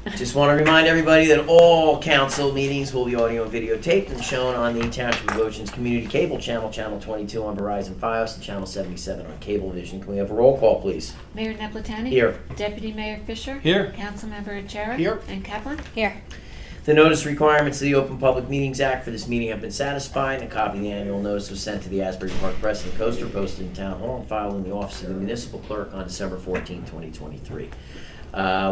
Just want to remind everybody that all council meetings will be audio and video taped and shown on the Township of Ocean's Community Cable Channel, Channel 22 on Verizon Fios, and Channel 77 on Cablevision. Can we have a roll call, please? Mayor Nepletani? Here. Deputy Mayor Fisher? Here. Councilmember Achara? Here. And Kaplan? Here. The notice requirements of the Open Public Meetings Act for this meeting have been satisfied, and a copy of the annual notice was sent to the Asbury Park Press and Coaster, posted in Town Hall, and filed in the office of the Municipal Clerk on December 14, 2023.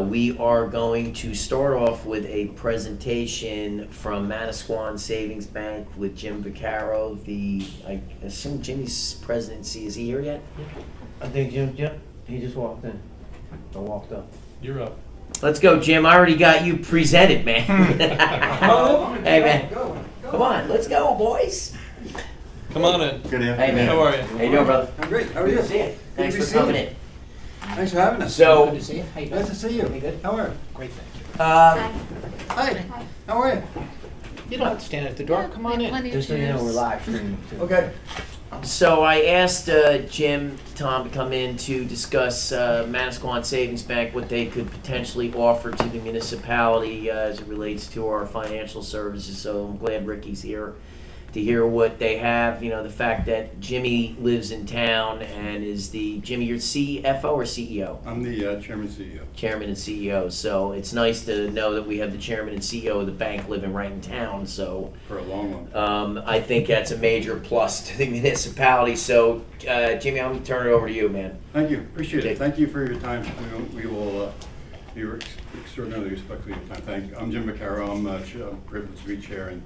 We are going to start off with a presentation from Manasquan Savings Bank with Jim Vaccaro. I assume Jimmy's presidency, is he here yet? I think Jim, he just walked in. I walked up. You're up. Let's go, Jim. I already got you presented, man. Hey, man. Come on, let's go, boys. Come on in. Good Hey, afternoon. man. How are you? How you doing, brother? I'm great. How are Good you? to see you. Thanks to for see you. coming in. Thanks for having us. So, Good to see you. How you doing? Nice to see you. You good? How are you? Great, thank you. Hi. How are you? You don't have to stand at the door. Come on in. Plenty of Just so you know, chairs. we're live streaming too. Okay. So I asked Tom to come in to discuss Manasquan Savings Bank, what they could potentially offer to the municipality as it relates to our financial services. So I'm glad Ricky's here to hear what they have. You know, the fact that Jimmy lives in town and is Jimmy, you're CFO or CEO? I'm the chairman CEO. Chairman and CEO. So it's nice to know that we have the chairman and CEO of the bank living right in town. So For a long one. I think that's a major plus to the municipality. So, Jimmy, I'm going to turn it over to you, man. Thank you. Appreciate Okay. it. Thank you for your time. We will be extraordinarily respectful of your time. Thank you. I'm Jim Vaccaro. I'm privileged to be chair and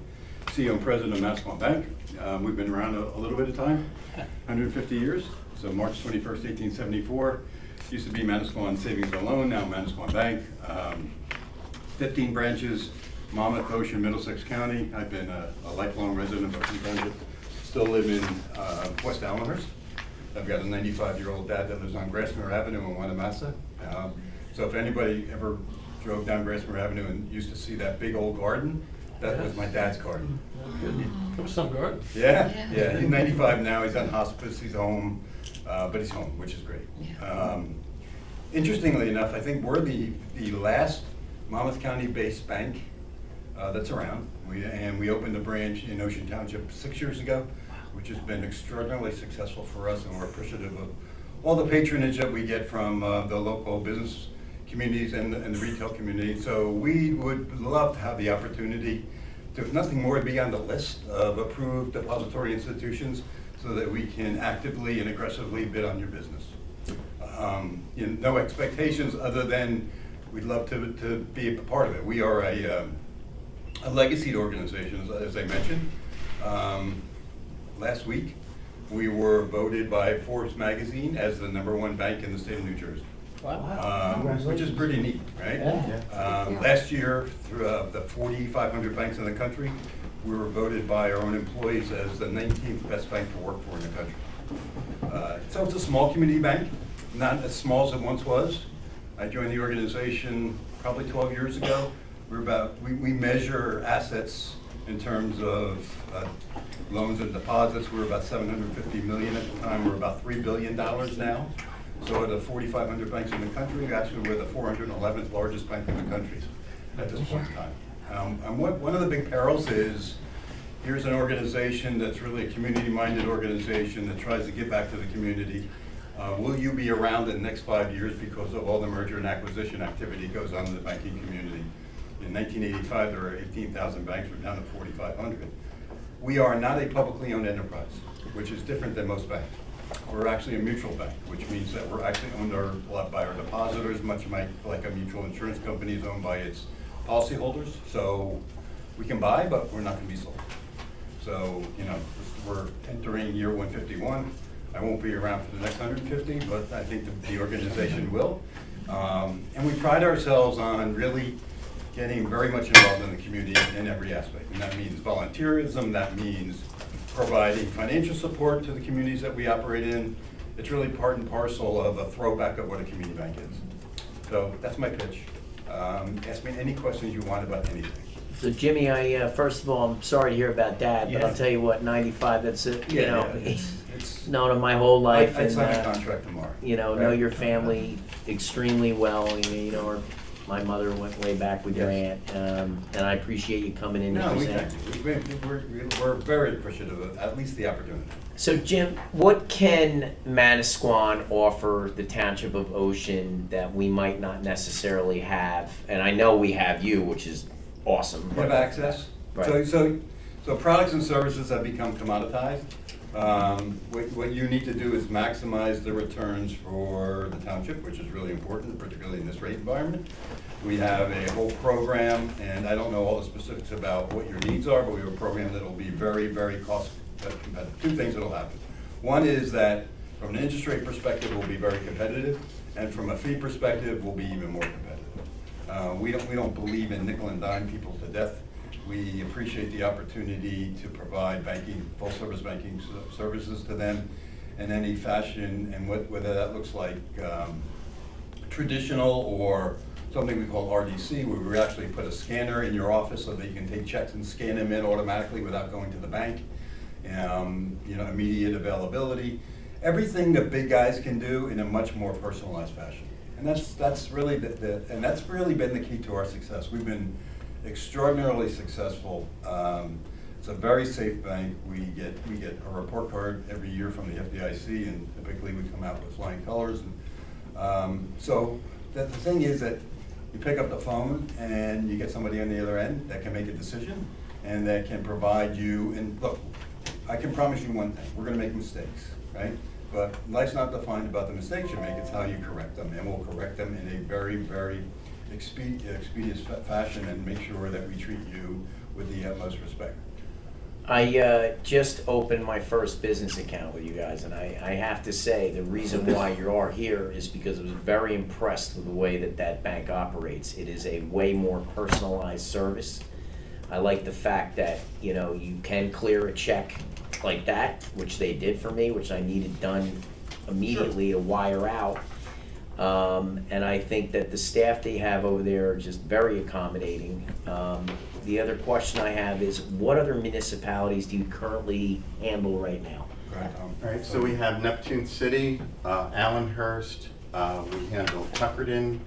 CEO and president of Manasquan Bank. We've been around a little bit of time, 150 years. So March 21st, 1874. Used to be Manasquan Savings and Loan, now Manasquan Bank. 15 branches, Monmouth, Ocean, Middlesex County. I've been a lifelong resident of Ocean Township. Still live in West Allenhurst. I've got a 95-year-old dad that lives on Grassmere Avenue in Wanamassa. So if anybody ever drove down Grassmere Avenue and used to see that big old garden, that was my dad's garden. Come some garden. Yeah. He's 95 now. He's on hospice. He's home, but he's home, which is great. Interestingly enough, I think we're the last Monmouth County-based bank that's around. We opened a branch in Ocean Township 6 years ago, which has been extraordinarily successful for us, and we're appreciative of all the patronage that we get from the local business communities and the retail community. So we would love to have the opportunity to, if nothing more, be on the list of approved depository institutions so that we can actively and aggressively bid on your business. No expectations other than we'd love to be a part of it. We are a legacy organization, as I mentioned. Last week, we were voted by Forbes magazine as the #1 bank in the state of New Jersey. Wow. Which is pretty neat, right? Yeah. Last year, through the 4,500 banks in the country, we were voted by our own employees as the 19th best bank to work for in the country. So it's a small community bank, not as small as it once was. I joined the organization probably 12 years ago. We measure assets in terms of loans and deposits. We were about $750 million at the time. We're about $3 billion now. So of the 4,500 banks in the country, actually we're the 411th largest bank in the country at this point in time. And one of the big perils is, here's an organization that's really a community-minded organization that tries to give back to the community. Will you be around in the next 5 years because of all the merger and acquisition activity that goes on in the banking community? In 1985, there were 18,000 banks. We're down to 4,500. We are not a publicly owned enterprise, which is different than most banks. We're actually a mutual bank, which means that we're actually owned by our depositors, much like a mutual insurance company is owned by its policyholders. So we can buy, but we're not going to be sold. So, we're entering year 151. I won't be around for the next 150, but I think the organization will. And we pride ourselves on really getting very much involved in the community in every aspect. And that means volunteerism, that means providing financial support to the communities that we operate in. It's really part and parcel of a throwback of what a community bank is. So that's my pitch. Ask me any questions you want about anything. So Jimmy, first of all, I'm sorry to hear about Dad, but Yeah. I'll tell you what, 95, that's it. It's Known him my whole life. I And sign a contract tomorrow. know Right. your family extremely well. Our My mother went way back with your aunt, and I appreciate you coming in and No, we presenting. thank you. We're very appreciative of at least the opportunity. So Jim, what can Manasquan offer the Township of Ocean that we might not necessarily have? And I know we have you, which is awesome. We have access. Right. So products and services have become commoditized. What you need to do is maximize the returns for the township, which is really important, particularly in this rate environment. We have a whole program, and I don't know all the specifics about what your needs are, but we have a program that will be very, very cost competitive. Two things that will happen. One is that from an interest rate perspective, we'll be very competitive, and from a fee perspective, we'll be even more competitive. We don't believe in nickel and dime people to death. We appreciate the opportunity to provide banking, full-service banking services to them in any fashion, and whether that looks like traditional or something we call RDC, where we actually put a scanner in your office so that you can take checks and scan them in automatically without going to the bank. Immediate availability. Everything the big guys can do in a much more personalized fashion. And that's really that's really been the key to our success. We've been extraordinarily successful. It's a very safe bank. We get a report card every year from the FDIC, and typically we come out with flying colors. And so the thing is that you pick up the phone and you get somebody on the other end that can make a decision and that can provide you. And look, I can promise you one thing: we're going to make mistakes, right? But life's not defined about the mistakes you make; it's how you correct them, and we'll correct them in a very, very expeditious fashion and make sure that we treat you with the utmost respect. I just opened my first business account with you guys, and I have to say the reason why you are here is because I was very impressed with the way that bank operates. It is a way more personalized service. I like the fact that you can clear a check like that, which they did for me, which I needed done immediately to wire out. And I think that the staff they have over there are just very accommodating. The other question I have is, what other municipalities do you currently handle right now? All right, so we have Neptune City, Allenhurst, we handle Tuckerton,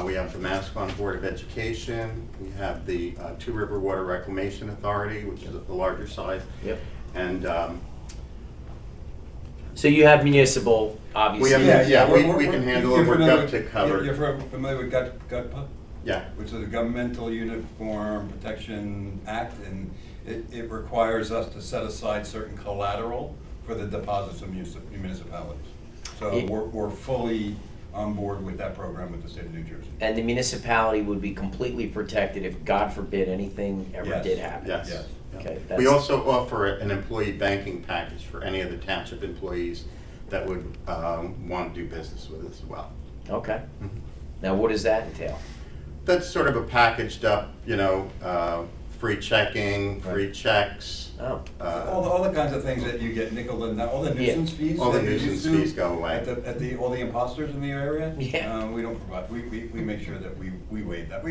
we have the Manasquan Board of Education, we have the Two River Water Reclamation Authority, which is the larger size. Yep. And So you have municipal, obviously. we can handle it. We're GovTech covered. You're familiar with GovTech? Yeah. Which is the Governmental Uniform Protection Act, and it requires us to set aside certain collateral for the deposits of municipalities. So we're fully on board with that program with the state of New Jersey. And the municipality would be completely protected if, God forbid, anything ever Yes. did happen? Yes. Yes. Okay. We also offer an employee banking package for any of the township employees that would want to do business with us as well. Okay. Now, what does that entail? That's sort of a packaged up, free checking, free checks. Oh. All the kinds of things that you get nickel and all the nuisance fees. All the that you nuisance used to fees go away. At all the imposters in the area. Yeah. We don't provide. We make sure that we waive that.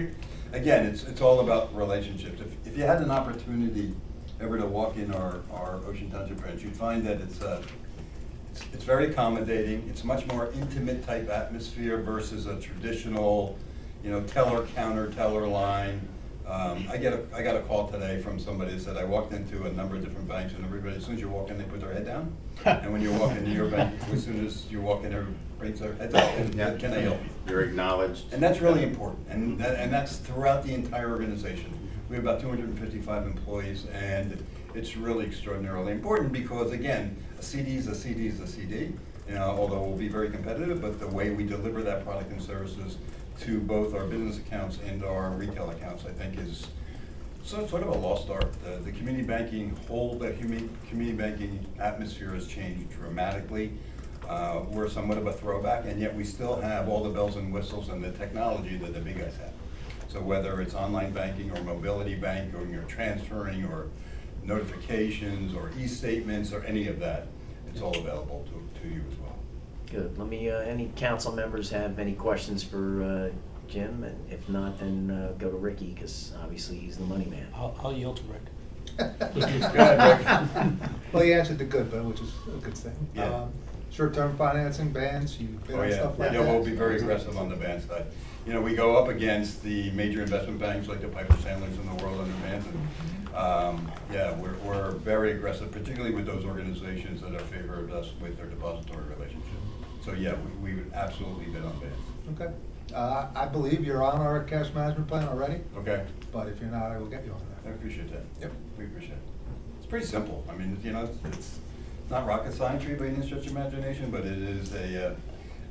Again, it's all about relationships. If you had an opportunity ever to walk in our Ocean Township branch, you'd find that it's very accommodating. It's much more intimate type atmosphere versus a traditional, teller counter, teller line. I got a call today from somebody that said, I walked into a number of different banks, and everybody, as soon as you walk in, they put their head down. And when you walk into your bank, as soon as you walk in, everybody brings their heads up and can I help you? You're acknowledged. And that's really important, and that's throughout the entire organization. We have about 255 employees, and it's really extraordinarily important because, again, a CD is a CD is a CD. Although we'll be very competitive, but the way we deliver that product and services to both our business accounts and our retail accounts, I think, is sort of a lost art. The community banking community banking atmosphere has changed dramatically. We're somewhat of a throwback, and yet we still have all the bells and whistles and the technology that the big guys have. So whether it's online banking or mobility bank, or you're transferring, or notifications, or e-statements, or any of that, it's all available to you as well. Good. Let me, any council members have any questions for Jim? And if not, then go to Ricky, because obviously he's the money man. I'll yield to Rick. Well, you answered the good, but which is a good thing. Yeah. short-term financing bans, you've been Oh, on yeah, stuff like yeah, that? we'll be very aggressive on the ban side. You know, we go up against the major investment banks like the Piper Sandlers in the world on the bans. And, yeah, we're very aggressive, particularly with those organizations that are favored us with their depository relationship. So, yeah, we would absolutely bid on bans. Okay. I believe you're on our cash management plan already, Okay? but if you're not, I will get you on I that. appreciate that. Yep. We appreciate it. It's pretty simple. I mean, you know, it's not rocket science by any stretch of imagination, but it is a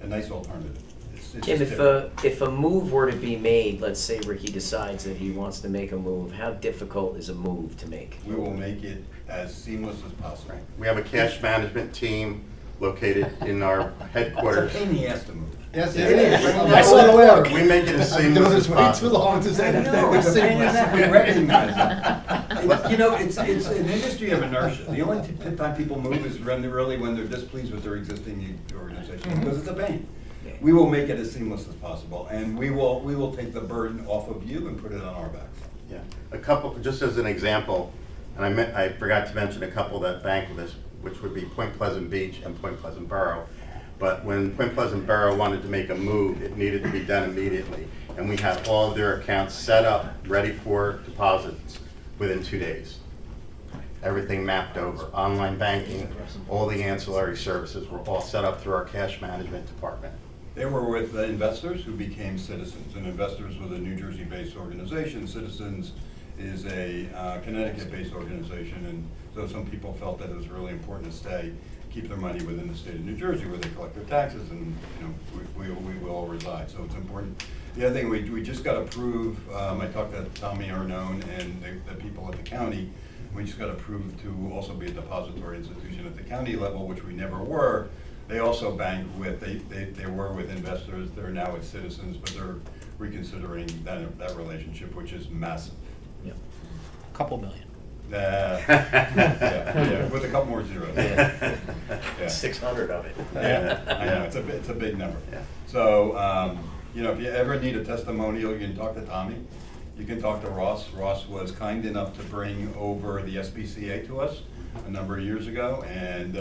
nice alternative. It's Jim, just different. if a move were to be made, let's say Ricky decides that he wants to make a move, how difficult is a move to make? We will make it as seamless as possible. We have a cash management team located in our It's headquarters. a pain in the ass to move. Yes, Yeah. it is. I saw the work. We make it as I've been doing seamless this as way too possible. long to say I that know, it's it's a pain in the seamless. ass. We recognize it. You know, it's an industry of inertia. The only time people move is really when they're displeased with their existing organization, because it's a pain. We will make it as seamless as possible, and we will take the burden off of you and put it on our backs. Yeah, a couple, just as an example, and I forgot to mention a couple that bank with us, which would be Point Pleasant Beach and Point Pleasant Borough. But when Point Pleasant Borough wanted to make a move, it needed to be done immediately. And we had all of their accounts set up, ready for deposits within 2 days. Everything mapped over, online banking, all the ancillary services were all set up through our cash management department. They were with investors who became citizens, and investors was a New Jersey-based organization. Citizens is a Connecticut-based organization, and so some people felt that it was really important to keep their money within the state of New Jersey where they collect their taxes, and we will all reside, so it's important. The other thing, we just got approved, I talked to Tommy Arnone and the people at the county, we just got approved to also be a depository institution at the county level, which we never were. They also bank with, they were with investors, they're now with citizens, but they're reconsidering that relationship, which is massive. Couple million. Yeah, with a couple more zeros. Yeah. 600 of it. Yeah, I know, it's a big number. Yeah. So, you know, if you ever need a testimonial, you can talk to Tommy. You can talk to Ross. Ross was kind enough to bring over the SPCA to us a number of years ago, and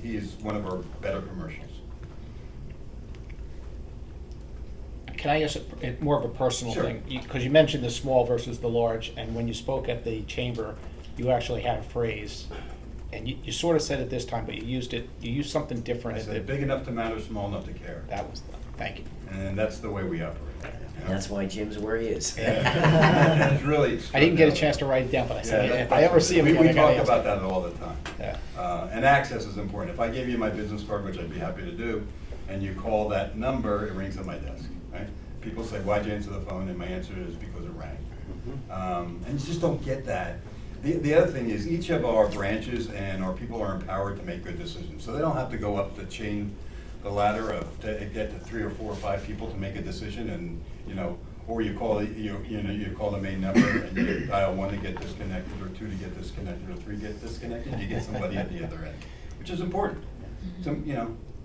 he's one of our better commercials. Can I ask more of a personal Sure. thing? Because you mentioned the small versus the large, and when you spoke at the chamber, you actually had a phrase, and you sort of said it this time, but you used something different. I said, big enough to matter, small enough to care. That was, thank you. And that's the way we operate. You know? That's why Jim's where he is. And it's really. I didn't get a chance to write it down, but I said, Yeah, if I ever see him again, we I gotta talk ask about him. that all the time. Yeah. And access is important. If I gave you my business card, which I'd be happy to do, and you call that number, it rings on my desk, right? People say, why'd you answer the phone? And my answer is because it rang. And you just don't get that. The other thing is each of our branches and our people are empowered to make good decisions. So they don't have to go up the ladder to get to 3 or 4 or 5 people to make a decision, and or you call you call the main number and you dial 1 to get disconnected, or 2 to get disconnected, or 3 get disconnected. You get somebody at the other end, which is important.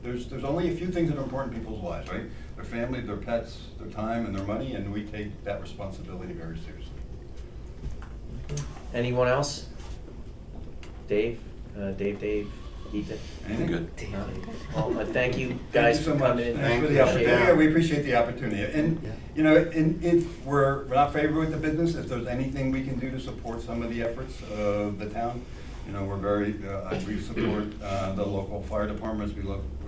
There's only a few things that are important in people's lives, right? Their family, their pets, their time, and their money, and we take that responsibility very seriously. Anyone else? Dave, Ethan? Anything good? Well, thank you guys Thank you so for much. coming in. Thanks for the Appreciate opportunity. it. Yeah, we appreciate the opportunity. And, and if we're not favored with the business, if there's anything we can do to support some of the efforts of the town, we're very, we support the local fire departments, we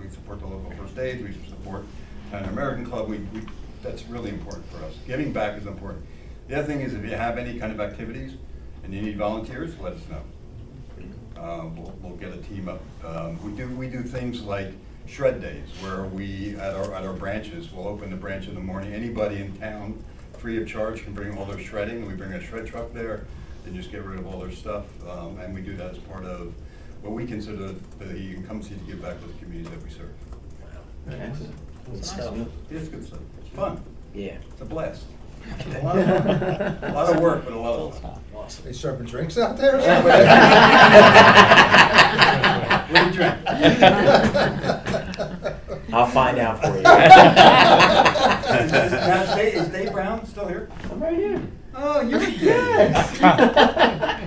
support the local first aid, we support Town American Club. That's really important for us. Giving back is important. The other thing is, if you have any kind of activities and you need volunteers, let us know. We'll get a team up. We do things like shred days, where we at our branches, we'll open the branch in the morning. Anybody in town, free of charge, can bring all their shredding. We bring a shred truck there and just get rid of all their stuff. And we do that as part of what we consider the incumbency to give back to the community that we serve. Excellent. Good stuff. It's good stuff. It's fun. Yeah. It's a blast. A lot of fun. A lot of work, but a lot of fun. Awesome. They serving drinks out there or What do you drink? I'll find out for you. Now, is Dave Brown still here? I'm right here. Oh, you're Dave. Yes. You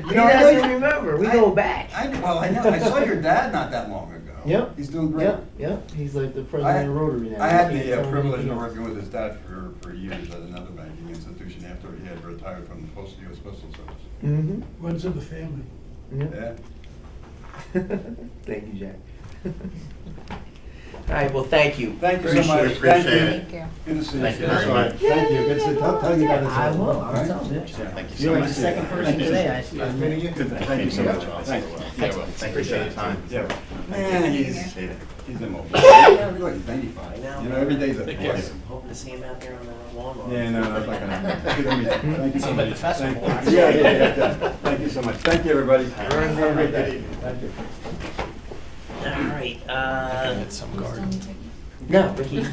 He know, I know doesn't you. remember. We go back. I know. I saw your dad not that long ago. Yep. He's doing great. Yeah, he's like the president of Rotary now. I had You the can't tell him privilege anything of else. working with his dad for years at another banking institution after he had retired from the U.S. Postal Service. Mm-hmm. Runs in the family. Yeah. Yeah. Thank you, Jack. All right, well, thank you. Thank you so much. Appreciate Thank it. you. Good to see you. Thank you very much. Thank you, good to tell you about this. I will, all I'll right? tell you. Thank you so You're like much. the second person today I Nice meeting you. Thank you so much. Thanks. Appreciate your time. Yeah. Man, he's immobile. He's 95. I know. You know, every day's a Take care. plus. I'm hoping to see him out there on the lawnmower. Yeah, no, that's not gonna happen. Good to meet you. Thank you so much. festival. Thank you. Yeah. Thank you so much. Thank you, everybody. Have a great day. Thank you. All right, Some garden. no, Ricky,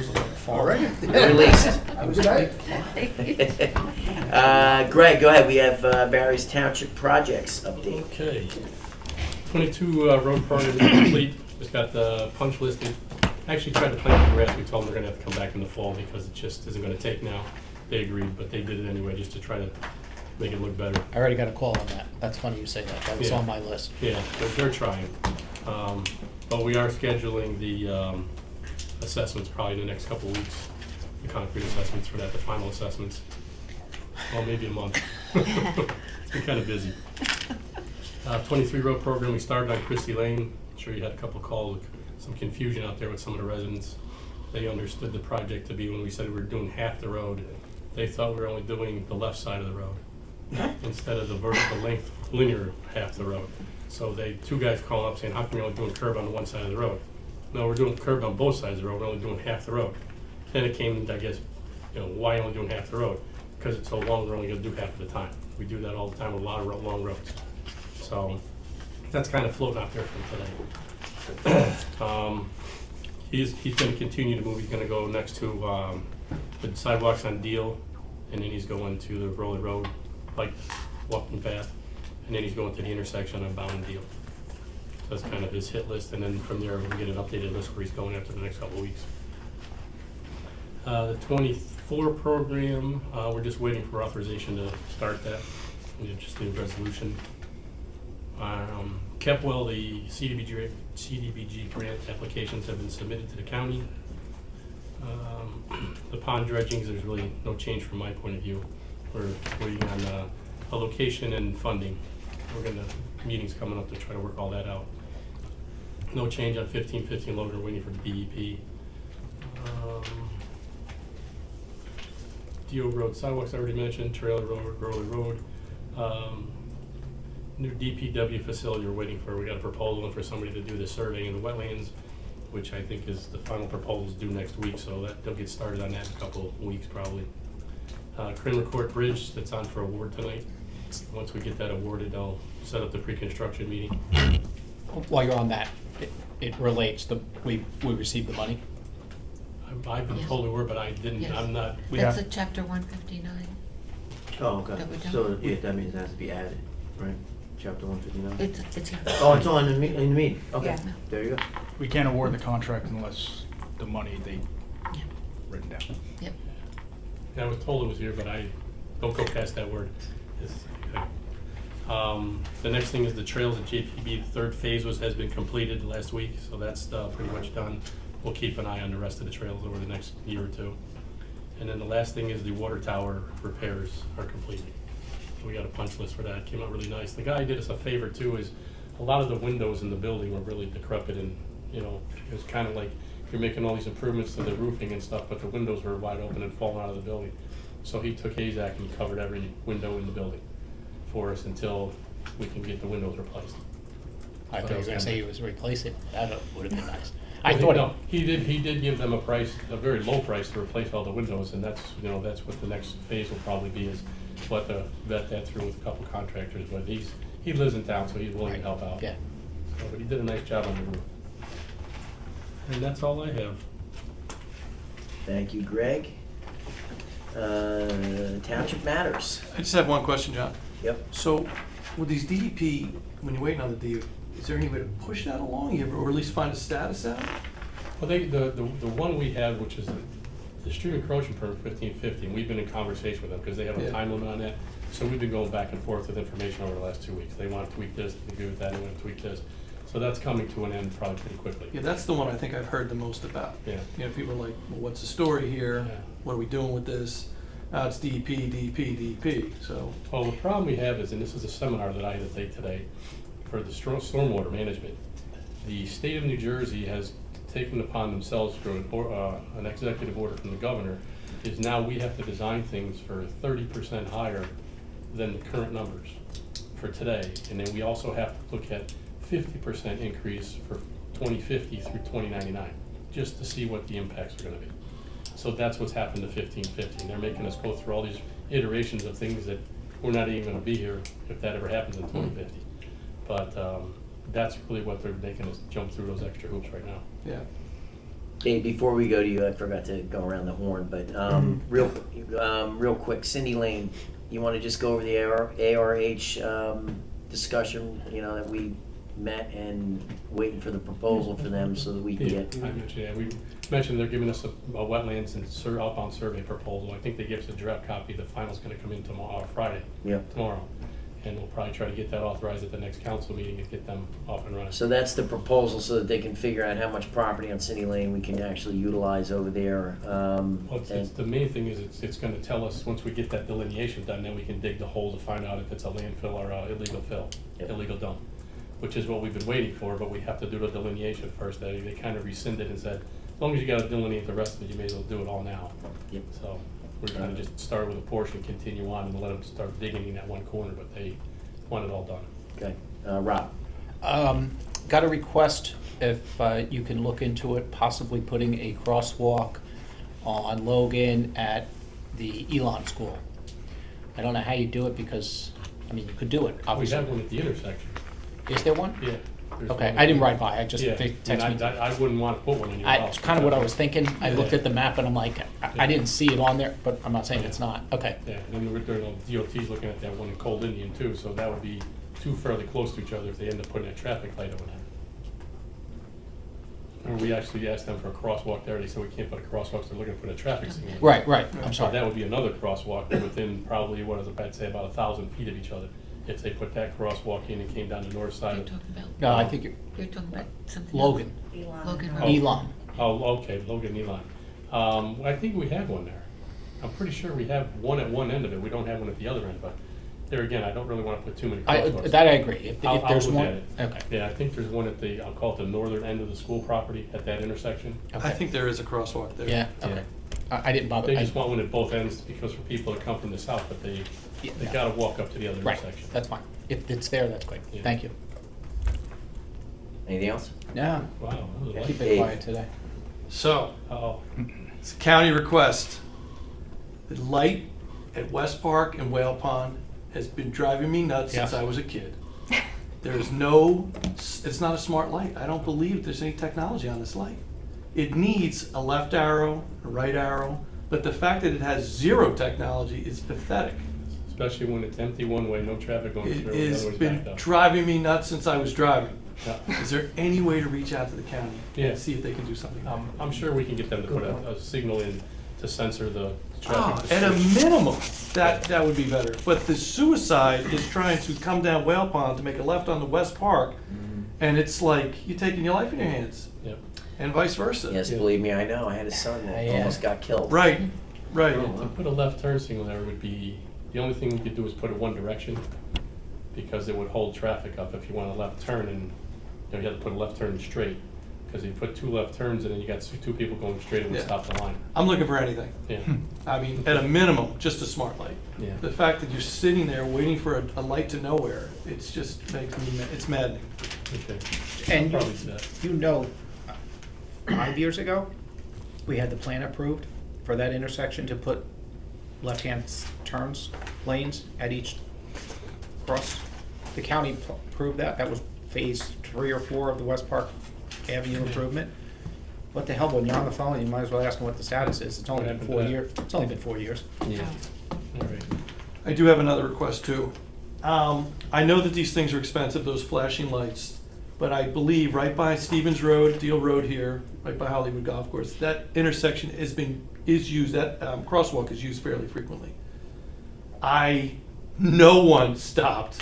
All right. you're released. Good night. Greg, go ahead. We have various township projects update. Okay. 22 road program is complete. Just got the punch list. We actually tried to plant the grass. We told them they're going to have to come back in the fall because it just isn't going to take now. They agreed, but they did it anyway just to try to make it look better. I already got a call on that. That's funny you say that. That was Yeah. on my list. Yeah, they're trying. But we are scheduling the assessments probably in the next couple of weeks. The concrete assessments for that, the final assessments. Well, maybe a month. It's been kind of busy. 23 road program, we started on Christie Lane. I'm sure you had a couple of calls, some confusion out there with some of the residents. They understood the project to be when we said we were doing half the road. They thought we were only doing the left side of the road instead of the vertical length, linear half the road. So two guys called up saying, how come you're only doing curb on the one side of the road? No, we're doing curb on both sides of the road, we're only doing half the road. Then it came, I guess, why only doing half the road? Because it's so long, we're only gonna do half of the time. We do that all the time with a lot of long roads. So that's kind of floating out there from today. He's gonna continue to move, he's gonna go next to the sidewalks on Deal, and then he's going to the Rolling Road, like walking path, and then he's going to the intersection of Bound and Deal. So that's kind of his hit list, and then from there, we'll get an updated list where he's going after the next couple of weeks. The 24 program, we're just waiting for authorization to start that. We just need a resolution. Kepwell, the CDBG grant applications have been submitted to the county. The pond dredgings, there's really no change from my point of view. We're waiting on a location and funding. Meetings coming up to try to work all that out. No change on 1515 loader, waiting for the DEP. DO Road sidewalks I already mentioned, Trailer Road, Rolling Road. New DPW facility we're waiting for. We got a proposal in for somebody to do the surveying in the wetlands, which I think is the final proposal is due next week, so they'll get started on that in a couple of weeks probably. Kramer Court Bridge, that's on for award tonight. Once we get that awarded, I'll set up the pre-construction meeting. While you're on that, it relates, we received the money. I've been told we were, but I didn't, Yes. I'm not, That's a chapter 159. Oh, okay. That we done? So, yeah, that means it has to be added, right? Chapter 159? It's here. Oh, it's on in the meeting? Okay, Yeah. there you go. We can't award the contract unless the money they Yeah. written down. Yep. I was told it was here, but I don't go past that word. The next thing is the trails at JPB. The third phase has been completed last week, so that's pretty much done. We'll keep an eye on the rest of the trails over the next year or two. And then the last thing is the water tower repairs are completed. We got a punch list for that. Came out really nice. The guy did us a favor too. Is a lot of the windows in the building were really decrepit, and it was kind of like you're making all these improvements to the roofing and stuff, but the windows were wide open and falling out of the building. So he took AZAC and covered every window in the building for us until we can get the windows replaced. I thought you were gonna say he was replacing, that would have been nice. No, he did give them a price, a very low price to replace all the windows, and that's what the next phase will probably be, is what to vet that through with a couple contractors, but he lives in town, so he's willing to help out. Yeah. So, but he did a nice job on the roof. And that's all I have. Thank you, Greg. Township matters. I just have one question, John. Yep. So with these DEP, when you're waiting on the DEP, is there any way to push that along, or at least find a status out? Well, the one we have, which is the stream encroachment permit 1550, and we've been in conversation with them because they have a Yeah. time limit on that. So we've been going back and forth with information over the last 2 weeks. They want to tweak this, they agree with that, they want to tweak this. So that's coming to an end probably pretty quickly. Yeah, that's the one I think I've heard the most about. Yeah. You know, people are like, well, what's the story here? Yeah. What are we doing with this? It's DP, so. Well, the problem we have is, and this is a seminar that I had to take today, for the stormwater management, the state of New Jersey has taken upon themselves through an executive order from the governor, is now we have to design things for 30% higher than the current numbers for today. And then we also have to look at 50% increase for 2050 through 2099, just to see what the impacts are gonna be. So that's what's happened to 1550. They're making us go through all these iterations of things that we're not even gonna be here if that ever happens in 2050. But that's really what they're making us jump through those extra hoops right now. Yeah. Dave, before we go to you, I forgot to go around the horn, but real quick, Cindy Lane, you want to just go over the ARH discussion, you know, that we met and waiting for the proposal for them so that we can Yeah, get. I mentioned, yeah, we mentioned they're giving us a wetlands and outbound survey proposal. I think they gave us a draft copy. The final's gonna come in tomorrow, Friday. Yep. Tomorrow. And we'll probably try to get that authorized at the next council meeting and get them off and running. So that's the proposal so that they can figure out how much property on Cindy Lane we can actually utilize over there. Well, the main thing is it's gonna tell us, once we get that delineation done, then we can dig the hole to find out if it's a landfill or a illegal fill, Yep. illegal dump, which is what we've been waiting for, but we have to do the delineation first. They kind of rescinded and said, as long as you gotta delineate the rest of it, you may as well do it all now. Yep. So we're gonna just start with a portion, continue on, and let them start digging in that one corner, but they want it all done. Okay, Rob. Got a request if you can look into it, possibly putting a crosswalk on Logan at the Elon School. I don't know how you do it because, I mean, you could do it, We obviously. have one at the intersection, Is there one? yeah. There's Okay, one. I didn't ride by, I just, Yeah, they and texted me. I wouldn't want to put one anywhere else. It's kind of what I was thinking. I looked Yeah. at the map and I'm like, I didn't see it on there, but I'm not saying it's not. Okay. Yeah, and then we're doing, DOT's looking at that one in Cold Indian too, so that would be too fairly close to each other if they end up putting a traffic light over there. Or we actually asked them for a crosswalk there, they said we can't put a crosswalk, so they're looking to put a traffic signal. Right, I'm So that sorry. would be another crosswalk within probably, what is it, I'd say about 1,000 feet of each other. If they put that crosswalk in and came down the north side You're of. talking about, No, I think you're talking about something. Logan, Logan Oh. Road. Elon. Oh, okay, Logan Elon. I think we have one there. I'm pretty sure we have one at one end of it. We don't have one at the other end, but there again, I don't really want to put too many crosswalks. That I agree. If I'll there's look one, at it. okay. Yeah, I think there's one at the, I'll call it the northern end of the school property at that intersection. I think there is a crosswalk there. Yeah, okay. I didn't bother. They I- just want one at both ends because for people that come from the south, but they Yeah, gotta walk up to the other Right, intersection. that's fine. If it's there, that's great. Yeah. Thank you. Anything else? Yeah, Wow. that was a keep light. it quiet today. So, Oh, it's a county request. The light at West Park and Whale Pond has been driving me nuts since Yeah. I was a kid. There's no, it's not a smart light. I don't believe there's any technology on this light. It needs a left arrow, a right arrow, but the fact that it has zero technology is pathetic. especially when it's empty one way, no traffic going It through, and the has other one's been backed up. driving me nuts since I was driving. Yeah. Is there any way to reach out to the county Yeah. and see if they can do something? I'm sure we can get them to put a signal in to censor the Ah, traffic. at a minimum, that would be better. But the suicide is trying to come down Whale Pond to make a left on the West Park, and it's like you're taking your life in your hands, Yep. and vice versa. Yes, Yeah. believe me, I know. I had a son that Yeah. almost got killed. Right, right. To put a left turn signal there would be, the only thing we could do is put it one direction, because it would hold traffic up if you want a left turn, and, you have to put a left turn straight, because you put two left turns and then you got two people going straight, it would Yeah. stop the line. I'm looking for anything. Yeah, I mean, at a minimum, just a smart light. yeah. The fact that you're sitting there waiting for a light to nowhere, it's just makes me, it's maddening. Okay. And Probably do that. you know, 5 years ago, we had the plan approved for that intersection to put left-hand turns, lanes at each cross. The county approved that. That was phase 3 or 4 of the West Park Avenue improvement. What the hell, when you're on the phone, you might as well ask them what the status is. It's only What been happened 4 to that? years. It's only been 4 years. Yeah. All right. I do have another request too. I know that these things are expensive, those flashing lights, but I believe right by Stevens Road, Deal Road here, right by Hollywood Golf Course, that intersection is used, that crosswalk is used fairly frequently. No one stopped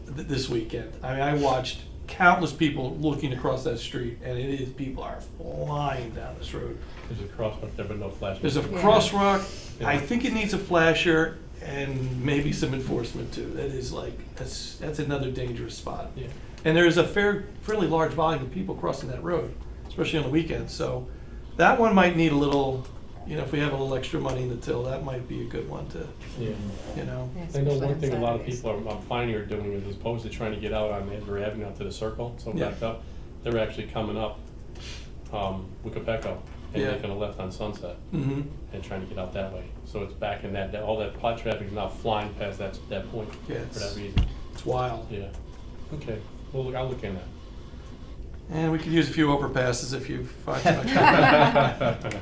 this weekend. I mean, I watched countless people looking across that street, and it is, people are flying down this road. There's a crosswalk there, but no flashing. There's a crosswalk, I think it needs a flasher, and maybe some enforcement too. That is like, that's another dangerous spot. Yeah. And there's a fairly large volume of people crossing that road, especially on the weekends. So that one might need a little, you know, if we have a little extra money in the till, that might be a good one to, Yeah. you know. I know one thing a lot of people I'm finding are doing is, as opposed to trying to get out on Edgar Avenue out to the circle, so Yeah. backed up, they're actually coming up Wiccapeco and Yeah. making a left on Sunset Mm-hmm. and trying to get out that way. So it's back in that all that plot traffic is now flying past that point Yeah, for that it's, reason. it's wild. Yeah. Okay. Well, look, I'll look in that. And we could use a few overpasses if you find some extra.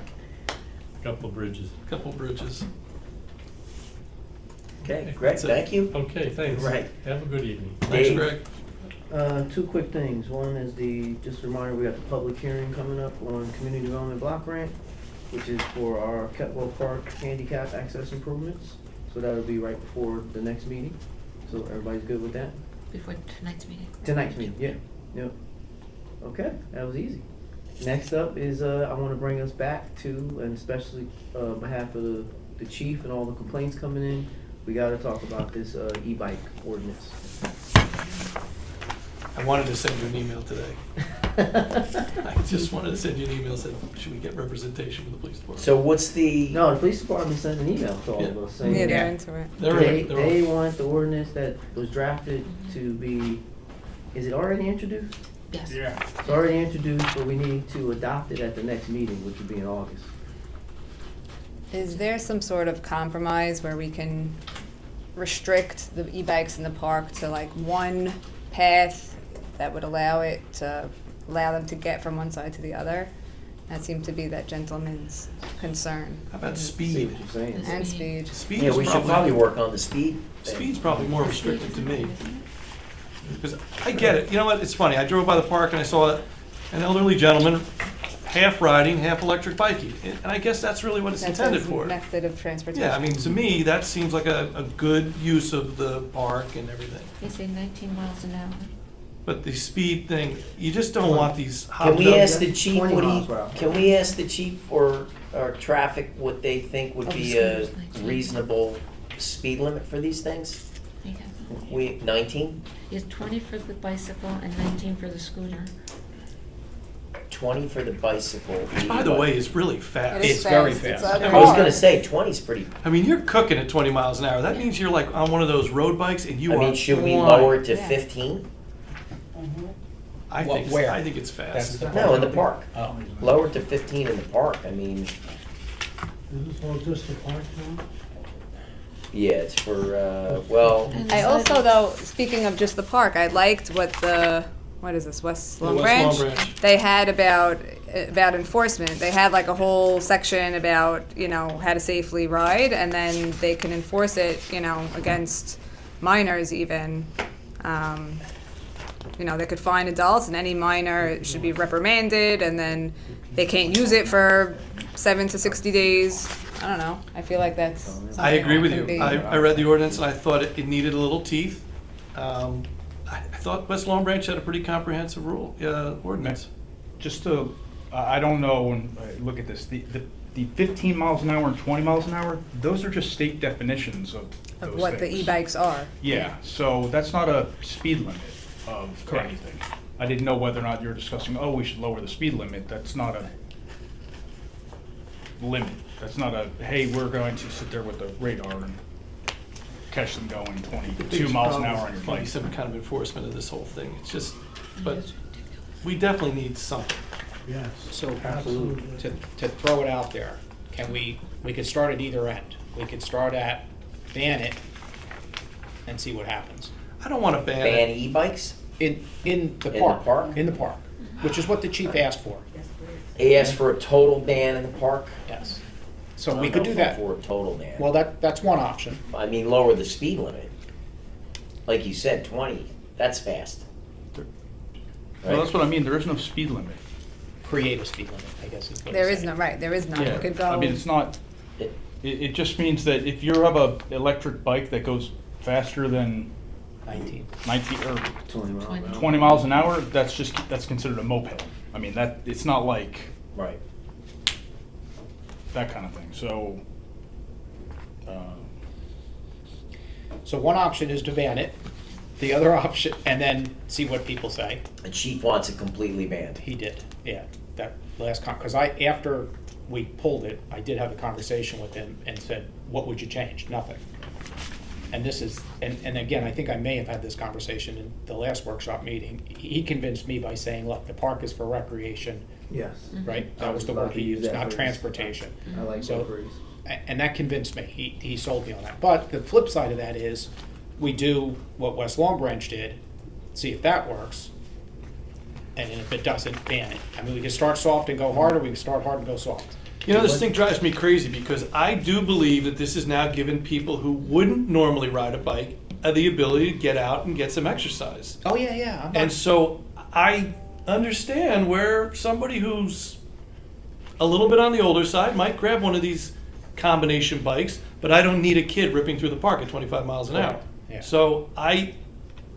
Couple of bridges. Couple bridges. Okay, Greg, That's it. thank you. Okay, thanks. Right. Have a good evening. Thanks, Dave. Greg. Two quick things. One is just a reminder, we got the public hearing coming up on community development block grant, which is for our Ketwell Park handicap access improvements. So that'll be right before the next meeting. So everybody's good with that? Before tonight's meeting. Tonight's meeting, yeah. Yep. Okay, that was easy. Next up is, I wanna bring us back to, and especially, on behalf of the chief and all the complaints coming in, we gotta talk about this, e-bike ordinance. I wanted to send you an email today. I just wanted to send you an email, said, should we get representation from the police department? So what's the, No, the police department sent an email to all of us saying. Yeah, they're into it. They want the ordinance that was drafted to be, is it already introduced? Yes. It's already introduced, but we need to adopt it at the next meeting, which would be in August. Is there some sort of compromise where we can restrict the e-bikes in the park to like one path that would allow them to get from one side to the other? That seemed to be that gentleman's concern. How about See speed? what you're saying. And speed. Speed yeah, is we should probably work on the speed. thing. Speed's probably more restricted to me. Because I get it. You know what? It's funny. I drove by the park and I saw an elderly gentleman, half riding, half electric biking. And I guess that's really what it's That's intended his for. method of transportation. Yeah, I mean, to me, that seems like a good use of the park and everything. They say 19 miles an hour. But the speed thing, you just don't want these Can hobnables. we ask the chief 20 what miles per hour. can we ask the chief or traffic what they think would Oh, the be a scooters, 19. reasonable speed limit for these things? They have- We, 19? It's 20 for the bicycle and 19 for the scooter. 20 for the bicycle. Which, by the way, is really fast. It is It's very fast. fast. It's a I was car. gonna say 20's pretty, I mean, you're cooking at 20 miles an hour. That means you're like on one of those road bikes and you I are mean, should we flying. lower it to Yeah. 15? I Well, think, where? I think it's fast. That's No, in the park. Oh. Lower it to 15 in the park, I mean, yeah, it's for, well, And I the also, sidewalks. though, speaking of just the park, I liked what what is this, West Long West Branch? Long Branch. They had about enforcement. They had like a whole section about, how to safely ride, and then they can enforce it, against minors even. They could fine adults, and any minor should be reprimanded, and then they can't use it for 7 to 60 days. I don't know. I feel like that's something I agree that with can you. be- I read the ordinance and I thought it needed a little teeth. I thought West Long Branch had a pretty comprehensive ordinance. Just to, I don't know when I look at this, the 15 miles an hour and 20 miles an hour, those are just state definitions of those of what the things. e-bikes are. Yeah, so that's not a speed limit of Correct. anything. I didn't know whether or not you're discussing, oh, we should lower the speed limit. That's not a limit. That's not a, hey, we're going to sit there with the radar and catch them going The 22 biggest miles an problem hour on is your probably bike. some kind of enforcement of this whole thing. It's just, but we definitely need something. So, to throw it out there, we could start at either end. We could start at ban it and see what happens. I don't want to ban ban it. e-bikes? In the the park. park? In the park, which is what the chief asked for, He asked for a total ban in the park? yes. So we I'm could do that. For a total ban. Well, that's one option. I mean, lower the speed limit. Like you said, 20, that's fast. Well, that's what I mean, there is no speed limit. Create a speed limit, I guess is what There I'm is saying. no, right, there is none. Yeah, You could go. I mean, it's not, It- it just means that if you have a electric bike that goes faster than 19 or 20 miles an hour. 20 miles an hour, that's considered a moped. I mean, it's not like Right. that kind of thing. So, So one option is to ban it, the other option, and then see what people say. The chief wants it completely banned. He did, yeah, that last because after we pulled it, I did have a conversation with him and said, what would you change? Nothing. And this is, and again, I think I may have had this conversation in the last workshop meeting. He convinced me by saying, look, the park is for recreation, Yes. right? I That was the about word he to use used, that not phrase. transportation. I like So- that phrase. And that convinced me. He sold me on that. But the flip side of that is, we do what West Long Branch did, see if that works, and then if it doesn't, ban it. I mean, we can start soft and go hard, or we can start hard and go soft. You know, this thing drives me crazy because I do believe that this is now giving people who wouldn't normally ride a bike the ability to get out and get some exercise. Oh, yeah, yeah. I'm And not, so I understand where somebody who's a little bit on the older side might grab one of these combination bikes, but I don't need a kid ripping through the park at 25 miles an hour. Yeah. So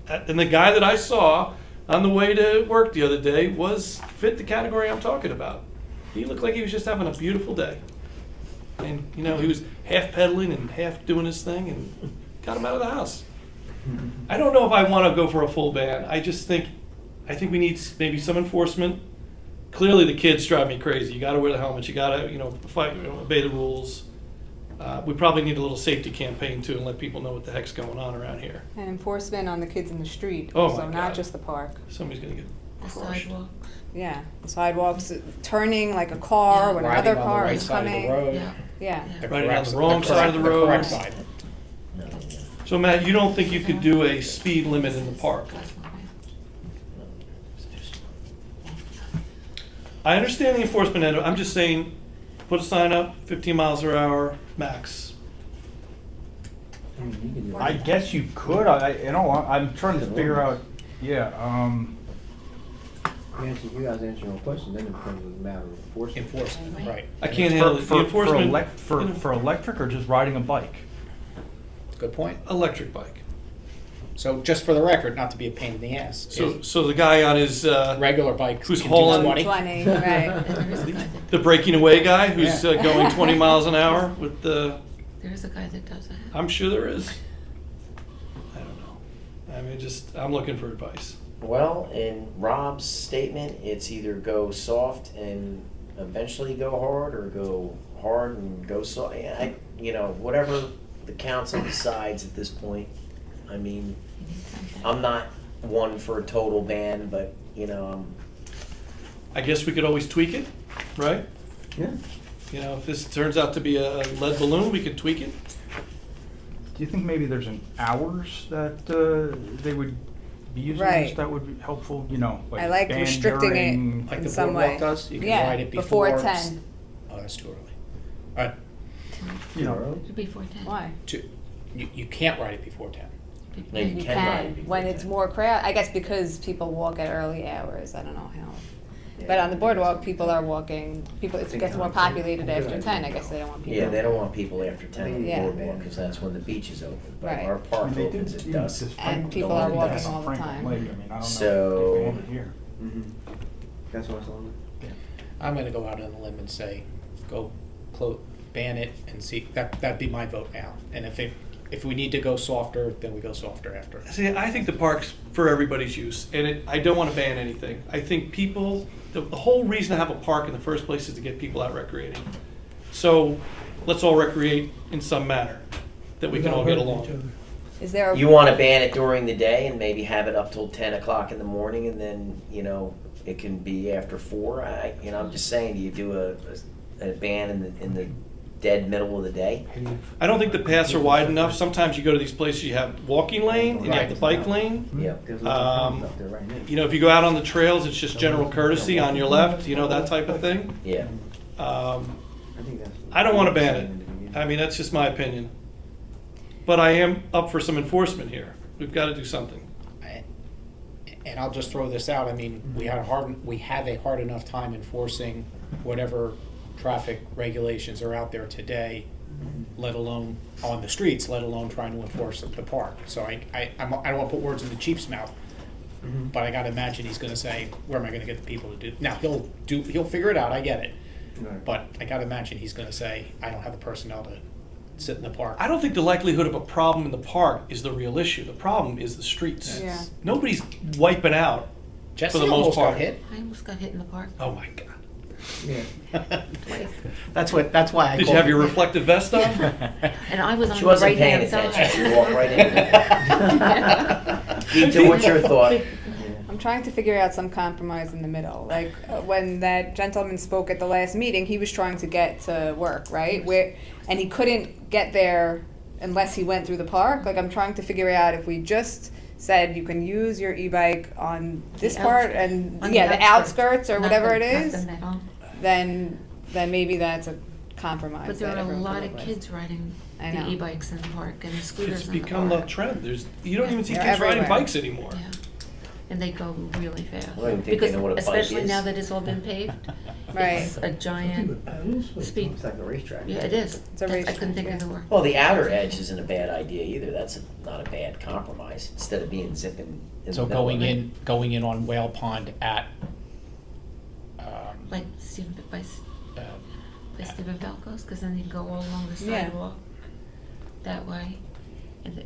and the guy that I saw on the way to work the other day fit the category I'm talking about. He looked like he was just having a beautiful day. And, you know, he was half pedaling and half doing his thing and got him out of the house. I don't know if I want to go for a full ban. I think we need maybe some enforcement. Clearly, the kids drive me crazy. You got to wear the helmet. You got to, obey the rules. We probably need a little safety campaign too, and let people know what the heck's going on around here. And enforcement on the kids in the street, Oh so my not God. just the park. Somebody's gonna get The crushed. sidewalk. Yeah, the sidewalks, turning like a car Yeah. when riding another on the car right is side of coming. the road. Yeah. Yeah. The Riding on correct- the wrong side of the road. correct side. No, no. So Matt, you don't think you could do a speed limit in the park? That's not bad. I understand the enforcement end. I'm just saying, put a sign up, 15 miles per hour max. I mean, you can do I it. guess you could. I'm trying to figure out. Yeah. You guys answer your question, then it becomes a matter of enforcement. Enforcement, right. I can't handle it. The enforcement. For electric or just riding a bike. Good point. Electric bike. So just for the record, not to be a pain in the ass. So the guy on his Regular bike Who's can do hauling- 20. 20, right. There is a guy that, the breaking away guy who's Yeah. going 20 miles an hour with the. there is a guy that does that. I'm sure there is. I don't know. I mean, I'm looking for advice. Well, in Rob's statement, it's either go soft and eventually go hard, or go hard and go soft. Whatever the council decides at this point. I mean, You need something. I'm not one for a total ban, but I guess we could always tweak it, right? Yeah. If this turns out to be a lead balloon, we could tweak it. Do you think maybe there's an hours that they would be using Right. this that would be helpful? I like ban restricting it. during- Like In the some boardwalk way. does? You can Yeah, ride it before before. 10. Oh, that's too early. All right, You know, Should be 4:10. Why? you can't ride it before 10. No, you can ride it before when it's 10. more crowd. I guess because people walk at early hours. I don't know how. But on the boardwalk, people are walking. It gets more populated after 10. I guess they don't want people. yeah, they don't want people after 10 on the Yeah. boardwalk because that's when the beach is open. But Right. our park they do, opens at you know, dusk. just And Frank- people the are one walking that's all the Franklin time. Lake, I mean, I don't know So- if they banned it here. That's what I saw. I'm gonna go out on a limb and say, ban it and see, that'd be my vote now. And if we need to go softer, then we go softer after. See, I think the park's for everybody's use, and I don't want to ban anything. I think the whole reason to have a park in the first place is to get people out recreating. So let's all recreate in some manner that we can all get along. Is there a You want to ban it during the day and maybe have it up till 10 o'clock in the morning, and then it can be after 4. I'm just saying, do you do a ban in the dead middle of the day? I don't think the paths are wide enough. Sometimes you go to these places, you have walking lane and you have the bike lane. Yeah. There's lots of problems up there right now. If you go out on the trails, it's just general courtesy on your left, that type of thing. Yeah. I think that's. I don't want to ban it. I mean, that's just my opinion. But I am up for some enforcement here. We've got to do something. And I'll just throw this out, I mean, we have a hard enough time enforcing whatever traffic regulations are out there today, let alone on the streets, let alone trying to enforce the park. So I don't want to put words in the chief's mouth, but I gotta imagine he's gonna say, where am I gonna get the people to do? Now, he'll figure it out, I get it. Right. But I gotta imagine he's gonna say, I don't have the personnel to sit in the park. I don't think the likelihood of a problem in the park is the real issue. The problem is the streets. Yeah. Nobody's wiping out Jesse for the most almost got part. hit. I almost got hit in the park Oh my God. Yeah. twice. That's why I Did you called have your reflective vest on? And I was on She the wasn't right paying hand side. attention, she walked right into it. Gita, what's your thought? I'm trying to figure out some compromise in the middle. Like when that gentleman spoke at the last meeting, he was trying to get to work, right? And he couldn't get there unless he went through the park. Like I'm trying to figure out if we just said you can use your e-bike on this The part outskirts. and On the outskirts or Not whatever the- it not is, the middle. then maybe that's a compromise. But there that are a everyone lot can of live with. kids riding I the know. e-bikes in the park and the scooters It's in the become the park. trend. You don't even see They're kids riding everywhere. bikes anymore. Yeah, and they go really fast. I don't even think they Because know what a bike especially is. now that it's all been paved, Right. it's a giant speed. It's like a racetrack. Yeah, it is. It's a I racetrack, couldn't think of yeah. the word. Well, the outer edge isn't a bad idea either. That's not a bad compromise. Instead of being zipping in So the middle of it. going in on Whale Pond at, Like Stephen, by uh, Stephen Falco's, because then you go all along the Yeah. sidewalk that way. And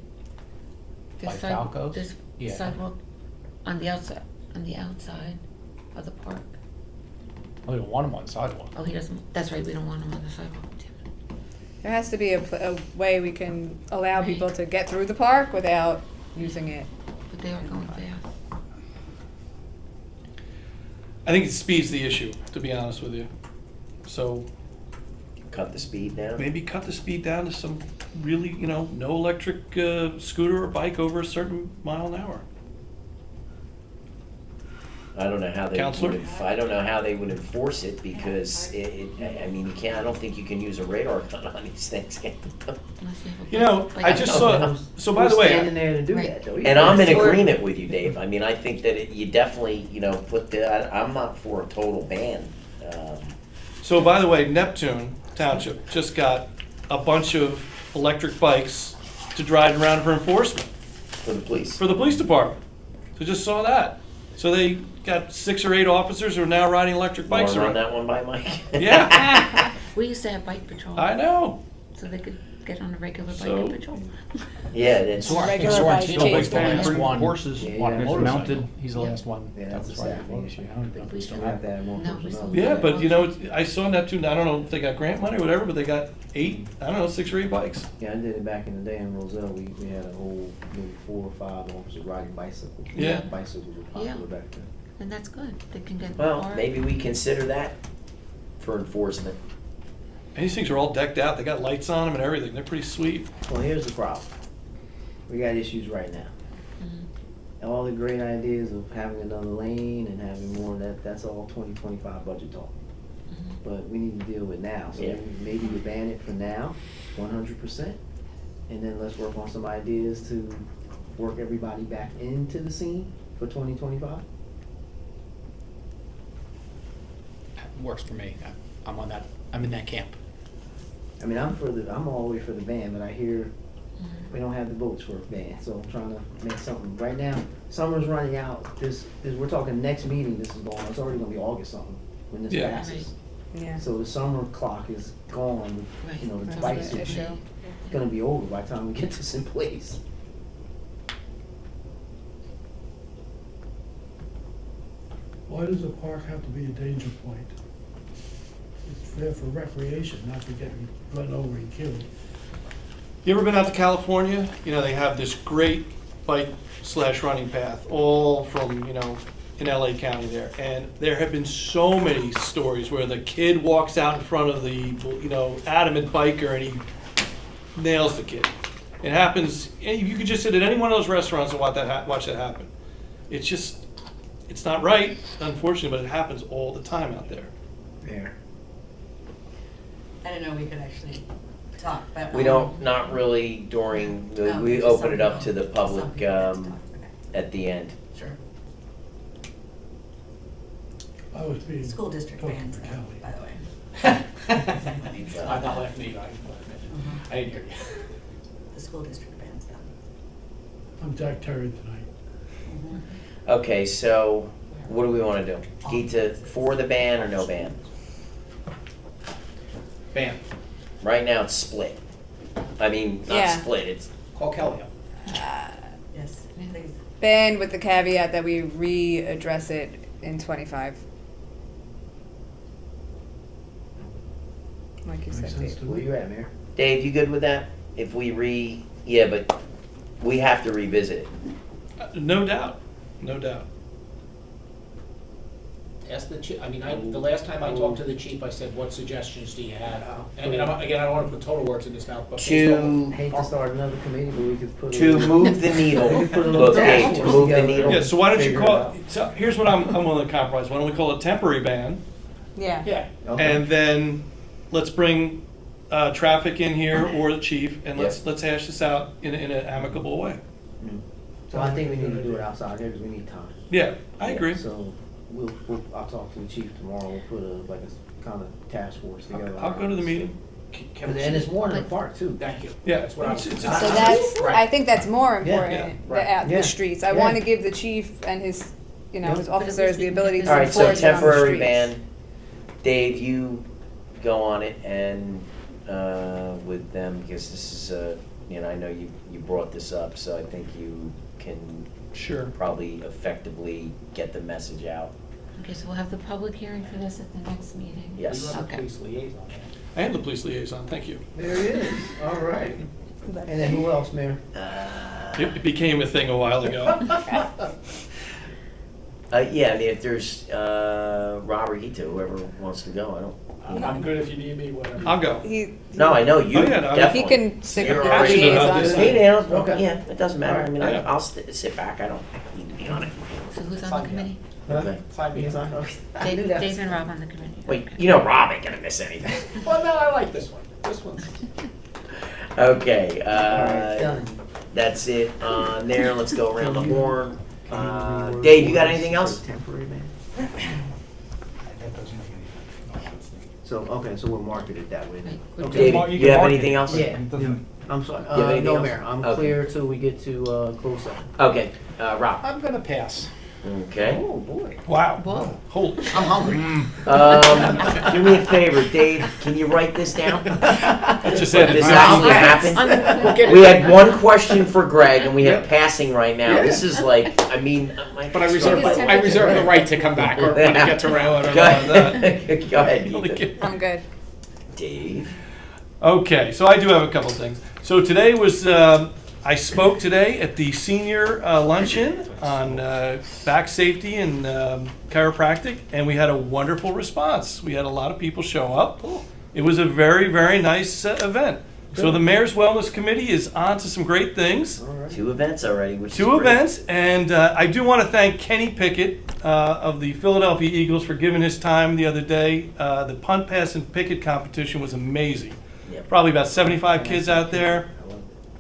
By Falco's? This Yeah. sidewalk on the outside of the park. we don't want him on the sidewalk. Oh, he doesn't, that's right, we don't want him on the sidewalk. Damn it. There has to be a way we can allow Right. people to get through the park without using it. But they are going fast. I think speed's the issue, to be honest with you. So Cut the speed down. maybe cut the speed down to some really, no electric scooter or bike over a certain mile an hour. I don't know how they Counselor? I don't know how they would enforce it because I mean, you can't. I don't think you can use a radar gun on these things. Unless you have a You know, bike. I just saw, so by the Who's way, standing there to do Right. that though? And I'm in Or- agreement with you, Dave. I mean, I think that you definitely, put I'm not for a total ban. so by the way, Neptune Township just got a bunch of electric bikes to drive around for enforcement For the police. for the police department. So just saw that. So they got 6 or 8 officers who are now riding electric bikes Wanna run around. that one by Mike? Yeah, We used to have bike patrol. I know. So they could get on a regular bike So- and patrol. Yeah, that's. Regular Soren bike Tino was chase the last down. one. Horses Yeah, on a yeah. motorcycle. Mounted, he's the Yeah. last one. Yeah, that that's a was riding staffing issue. motorcycle. I don't think We we still should have that one No, we person still up. do. Yeah, but I saw Neptune, I don't know if they got grant money or whatever, but they got 6 or 8 bikes. Yeah, I did it back in the day in Roselle. We had a whole maybe 4 or 5 officers riding bicycles. Yeah. Bicycles were popular Yeah. back then. And that's good. They can get in the Well, park. maybe we consider that for enforcement. And these things are all decked out, they got lights on them and everything, they're pretty sweet. Well, here's the problem. We got issues right now. Mhm. All the great ideas of having another lane and having more of that's all 2025 budget talk. Mhm. But we need to deal with now. So Yeah. maybe we ban it for now, 100%. And then let's work on some ideas to work everybody back into the scene for 2025. Works for me. I'm on that, I'm in that camp. I mean, I'm all the way for the ban, but I hear Mhm. we don't have the votes for a ban, so I'm trying to make something. Right now, summer's running out. We're talking next meeting, this is going on. It's already gonna be August something when this Yeah. passes. Yeah. So the summer clock is gone, Right. the That's bikes the are issue. gonna be over by the time we get this in place. Why does a park have to be a danger point? It's there for recreation, not for getting run over and killed. You ever been out to California? They have this great bike/running path, all from, in LA County there. And there have been so many stories where the kid walks out in front of the, adamant biker and he nails the kid. It happens, you could just sit at any one of those restaurants and watch that happen. It's not right, unfortunately, but it happens all the time out there. Yeah. I didn't know we could actually talk, but. We don't, not really during, No, we just open some it up to people- the public some people get to talk, okay. at the end. Sure. I was being School district talking bans, for though, Kelly. by the way. I'm not laughing at you, I didn't hear you. The school district bans them. I'm Jack Terry tonight. Okay, so what do we want to do? Get to for the ban or no ban? Ban. Right now it's split. I mean, not Yeah. split, it's, Call Kelly up. Yes, please. Ban with the caveat that we readdress it in 25. Like you said, Makes sense Dave. to Where me. you at, Mayor? Dave, you good with that? If we yeah, but we have to revisit it. No doubt, no doubt. Ask the chief, the last time I talked to the chief, I said, what suggestions do you have? I mean, again, I don't want to put total words in his mouth, but. based on- To, Hate to start another committee, but we could put. to move the needle, We could put a little look, Dave, to task force move the together. needle. Yeah, so why don't you Figure it call, out. so here's what I'm willing to compromise. Why don't we call it temporary ban? Yeah. Yeah. Okay. And then let's bring traffic in here or the chief, and let's hash this out in an amicable way. So I think we need to do it outside here because we need time. Yeah, I agree. So I'll talk to the chief tomorrow. We'll put a kind of task force together. I'll go to the meeting. Can we- And it's more than a park too. Thank you. Yeah. That's what I was. It's- So that's, I think that's more Yeah, important, right. the, out Yeah. the streets. I Yeah. want to give the chief and his, you know, Yeah. his officers the ability to All right, so enforce it on the temporary streets. ban. Dave, you go on it and with them because this is I know you brought this up, so I think you can Sure. probably effectively get the message out. Okay, so we'll have the public hearing for this at the next meeting. Yes. You have a Okay. police liaison. I am the police liaison, thank you. There it is. All right. And then who else, Mayor? It became a thing a while ago. Yeah, I mean, if there's Robert, Gita, whoever wants to go, I don't. I'm good if you need me, whatever. I'll go. No, I know you. Oh, yeah, no, definitely. He can stick You're with the already- passionate about liaison. this. Hey, Dan, Okay. yeah, it doesn't matter. I mean, Yeah. I'll sit back. I don't need to be on it. So who's on the Fine. committee? Okay. Sign me. Yes, I knew Dave, that. Dave and Rob on the committee. Wait, Okay. you know Rob ain't gonna miss anything. Well, no, I like this one. This one's. Okay, All right, done. that's it on there. Let's go around the horn. Dave, you got anything else? Temporary ban. So, okay, so we'll market it that way then. Right. Okay. Dave, you have anything else? Yeah. I'm sorry. You have anything No, else? Mayor. I'm Okay. clear till we get to close session. Okay, Rob. I'm gonna pass. Okay. Oh, boy. Wow. Whoa. Holy. I'm hungry. Do me a favor, Dave. Can you write this down? Just What, said this it. actually happened? We had one question for Greg, and we have passing right now. This is like, I mean, But I reserve the right to come back or when I get to round. Go ahead. Go ahead, Gita. I'm good. Dave. Okay, so I do have a couple things. So today was, I spoke today at the senior luncheon on back safety and chiropractic, and we had a wonderful response. We had a lot of people show up. It was a very, very nice event. So the Mayor's Wellness Committee is on to some great things. 2 events already, which is Two great. events, and I do want to thank Kenny Pickett of the Philadelphia Eagles for giving his time the other day. The punt, pass, and picket competition was amazing. Yep. Probably about 75 kids out there.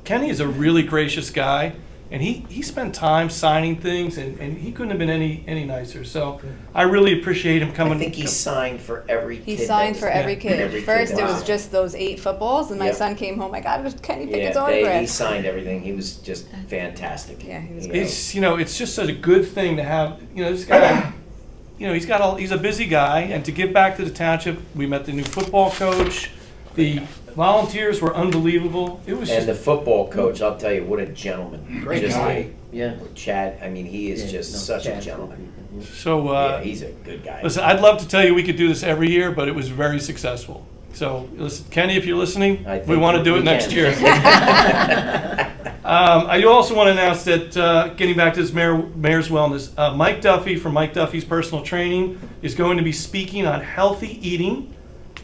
Kenny is a really gracious guy, and he spent time signing things, and he couldn't have been any nicer. So I really appreciate him coming. I think he signed for every kid. He that signed was for there. every kid. Every First, that it was just those 8 footballs, and my Yep. son came home. I got Kenny Pickett's Yeah, he autograph. signed everything. He was just fantastic. Yeah, he was You great. know. It's just such a good thing to have. This guy. He's a busy guy, and to give back to the township, we met the new football coach. The volunteers were unbelievable. It was And the just football coach, I'll tell you, what a gentleman. Great Just guy. Yeah. Chad, I mean, he is Yeah, just no, such a Chad's gentleman. cool. so. Yeah, he's a good guy. Listen, I'd love to tell you we could do this every year, but it was very successful. So, listen, Kenny, if you're listening, I think we want to do we it next can. year. I also want to announce that, getting back to this Mayor's Wellness, Mike Duffy from Mike Duffy's Personal Training is going to be speaking on healthy eating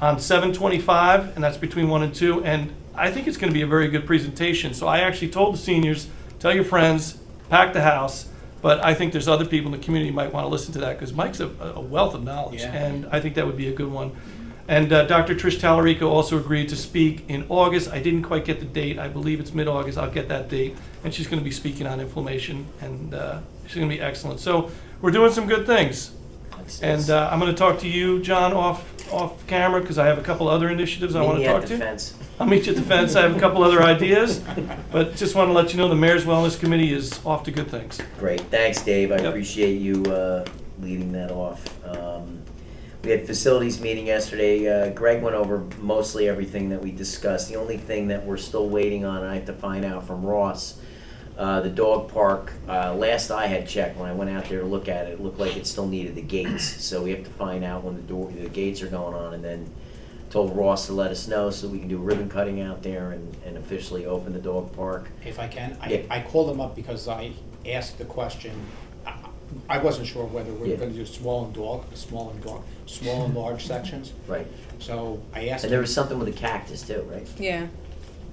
on 7/25, and that's between 1 and 2. And I think it's going to be a very good presentation. So I actually told the seniors, tell your friends, pack the house. But I think there's other people in the community who might want to listen to that because Mike's a wealth of knowledge, Yeah. and I think that would be a good one. And Dr. Trish Tallarico also agreed to speak in August. I didn't quite get the date. I believe it's mid-August. I'll get that date. And she's going to be speaking on inflammation, and she's going to be excellent. So we're doing some good things. And I'm gonna talk to you, John, off camera, because I have a couple other initiatives I want to talk to. I'll meet you at the fence. I have a couple other ideas, but just want to let you know the Mayor's Wellness Committee is off to good things. Great, thanks, Dave. I Yep. appreciate you leading that off. We had facilities meeting yesterday. Greg went over mostly everything that we discussed. The only thing that we're still waiting on, and I have to find out from Ross, the dog park, last I had checked, when I went out there to look at it, it looked like it still needed the gates. So we have to find out when the gates are going on, and then told Ross to let us know so we can do ribbon cutting out there and officially open the dog park. If I can, Yeah. I called them up because I asked the question, I wasn't sure whether we were Yeah. gonna do small and large sections. Right. So I asked And there them, was something with the cactus too, right? Yeah.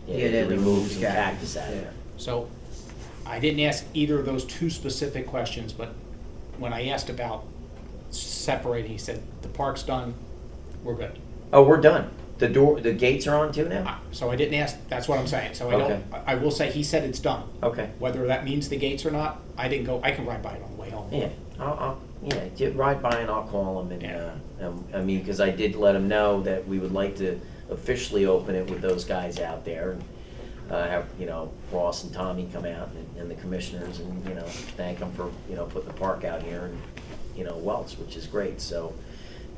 Yeah, they removed some cactus out of there. so I didn't ask either of those two specific questions, but when I asked about separating, he said, the park's done, we're good. Oh, we're done. The gates are on too now? So I didn't ask, that's what I'm saying, so I Okay. don't, I will say, he said it's done. Okay. Whether that means the gates or not, I didn't go, I can ride by it on the way home. Yeah, ride by and I'll call him I mean, because I did let him know that we would like to officially open it with those guys out there. And have, Ross and Tommy come out and the commissioners and, thank them for, putting the park out here and, Welch, which is great. So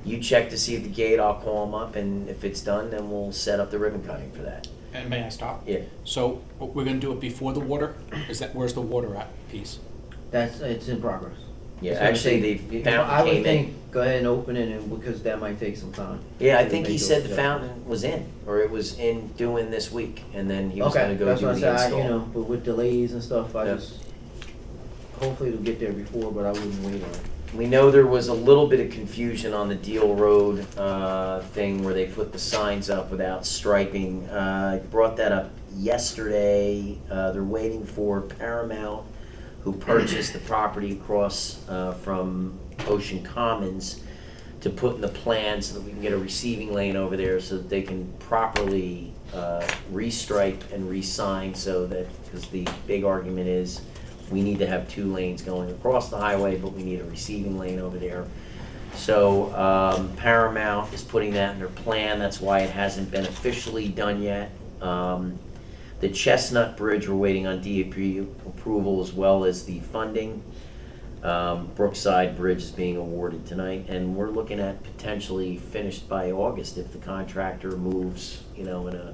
you check to see if the gate, I'll call them up, and if it's done, then we'll set up the ribbon cutting for that. And may I stop? Yeah. So we're gonna do it before the water? Where's the water at piece? It's in progress. Yeah, So actually, I the think- fountain I would came in. think, go ahead and open it, and because that might take some time. Yeah, I to think he make those said the adjustments. fountain was in, or it was in doing this week, and then he was gonna Okay, go that's do what I the said, install. but with delays and stuff, I Yeah. just, hopefully it'll get there before, but I wouldn't wait on it. We know there was a little bit of confusion on the Deal Road thing where they put the signs up without striping. I brought that up yesterday. They're waiting for Paramount, who purchased the property across from Ocean Commons, to put in the plan so that we can get a receiving lane over there so that they can properly restripe and re-sign, so that, because the big argument is we need to have 2 lanes going across the highway, but we need a receiving lane over there. So Paramount is putting that in their plan. That's why it hasn't been officially done yet. The Chestnut Bridge, we're waiting on DEP approval as well as the funding. Brookside Bridge is being awarded tonight, and we're looking at potentially finished by August if the contractor moves, in a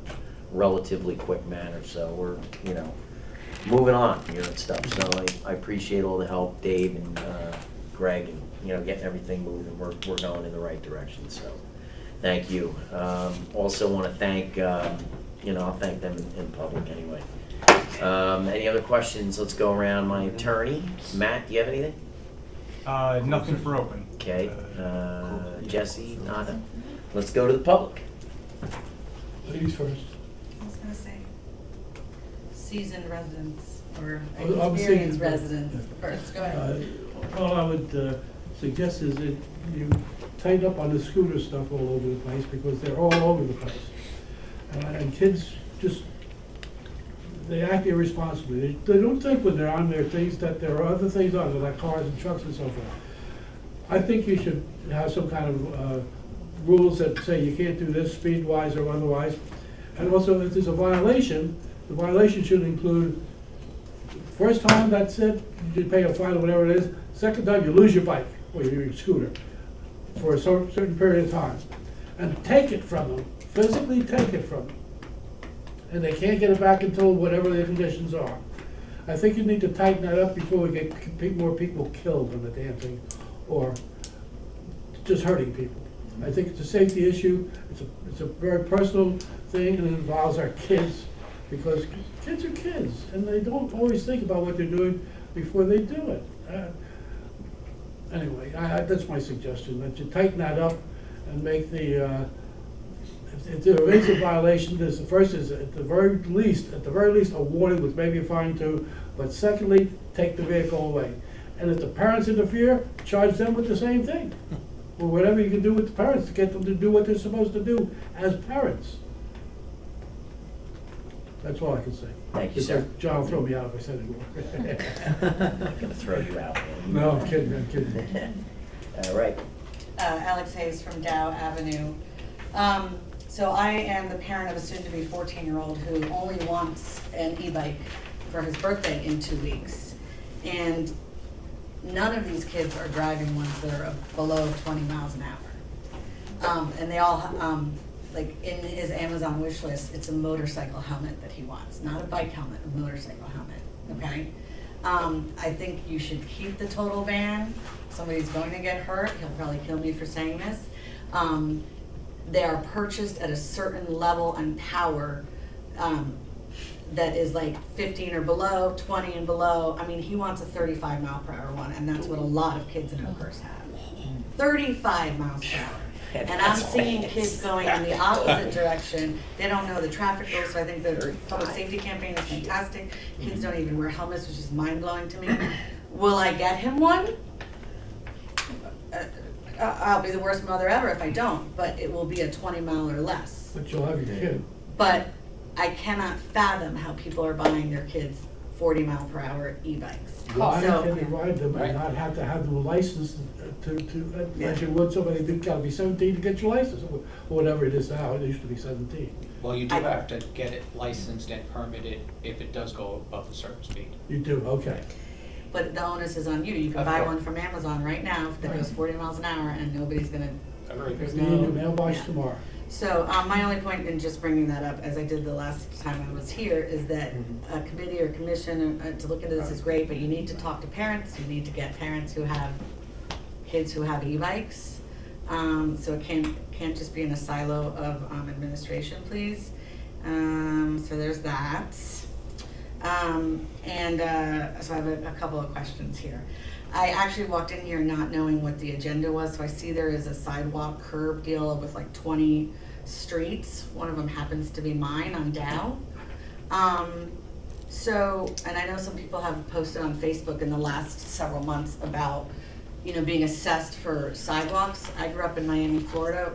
relatively quick manner. So we're, moving on here and stuff. So I appreciate all the help, Dave and Greg, and, getting everything moving. We're going in the right direction, so thank you. Also want to thank, I'll thank them in public anyway. Any other questions? Let's go around. My attorney, Matt, do you have anything? Nothing for open. Okay, Jesse, nada. Let's go to the public. Ladies first. I was gonna say, seasoned residents or I was experienced thinking- residents first, go ahead. All I would suggest is that you tighten up on the scooter stuff all over the place, because they're all over the place. And kids just, they act irresponsibly. They don't think when they're on their things that there are other things on there, like cars and trucks and so forth. I think you should have some kind of rules that say you can't do this speed-wise or otherwise. And also, if there's a violation, the violation should include, first time, that's it, you pay a fine or whatever it is. Second time, you lose your bike or your scooter for a certain period of time. And take it from them, physically take it from them. And they can't get it back until whatever the conditions are. I think you need to tighten that up before we get more people killed on the damn thing, or just hurting people. I think it's a safety issue, it's a very personal thing, and it involves our kids, because kids are kids, and they don't always think about what they're doing before they do it. Anyway, that's my suggestion, that you tighten that up and make the, if there is a violation, there's the first is at the very least, a warning with maybe a fine too, but secondly, take the vehicle away. And if the parents interfere, charge them with the same thing. Or whatever you can do with the parents to get them to do what they're supposed to do as parents. That's all I can say. Thank you, sir. Because John will throw me out if I said it more. I'm not gonna throw you out, man. No, I'm kidding, I'm kidding. All right. Alex Hayes from Dow Avenue. So I am the parent of a soon-to-be 14-year-old who only wants an e-bike for his birthday in 2 weeks. And none of these kids are driving ones that are below 20 miles an hour. And they all, like in his Amazon wish list, it's a motorcycle helmet that he wants, not a bike helmet, a motorcycle helmet, okay? I think you should keep the total ban. Somebody's going to get hurt, he'll probably kill me for saying this. They are purchased at a certain level and power that is like 15 or below, 20 and below. I mean, he wants a 35 mile per hour one, and that's what a lot of kids in Oakhurst have. 35 miles per hour. And I'm seeing kids going in the opposite direction. They don't know the traffic rules, so I think the public safety campaign is fantastic. Kids don't even wear helmets, which is mind-blowing to me. Will I get him one? I'll be the worst mother ever if I don't, but it will be a 20 mile or less. But you'll have your kid. But I cannot fathom how people are buying their kids 40 mile per hour e-bikes. Why So- can they ride them and not have to have the license as you would somebody who's gotta be 17 to get your license, or whatever it is now, it used to be 17. Well, you do have to get it licensed and permitted if it does go above a certain speed. You do, okay. But the onus is on you. You can Of buy course. one from Amazon right now that goes 40 miles an hour and nobody's gonna, Agreed. there's Be in your no. mailbox yeah. tomorrow. So, my only point in just bringing that up, as I did the last time I was here, is that a committee or commission to look into this is great, but you need to talk to parents, you need to get parents who have kids who have e-bikes. So it can't just be in a silo of, administration, please. So there's that. So I have a couple of questions here. I actually walked in here not knowing what the agenda was, so I see there is a sidewalk curb deal with like 20 streets. One of them happens to be mine on Dow. And I know some people have posted on Facebook in the last several months about, being assessed for sidewalks. I grew up in Miami, Florida.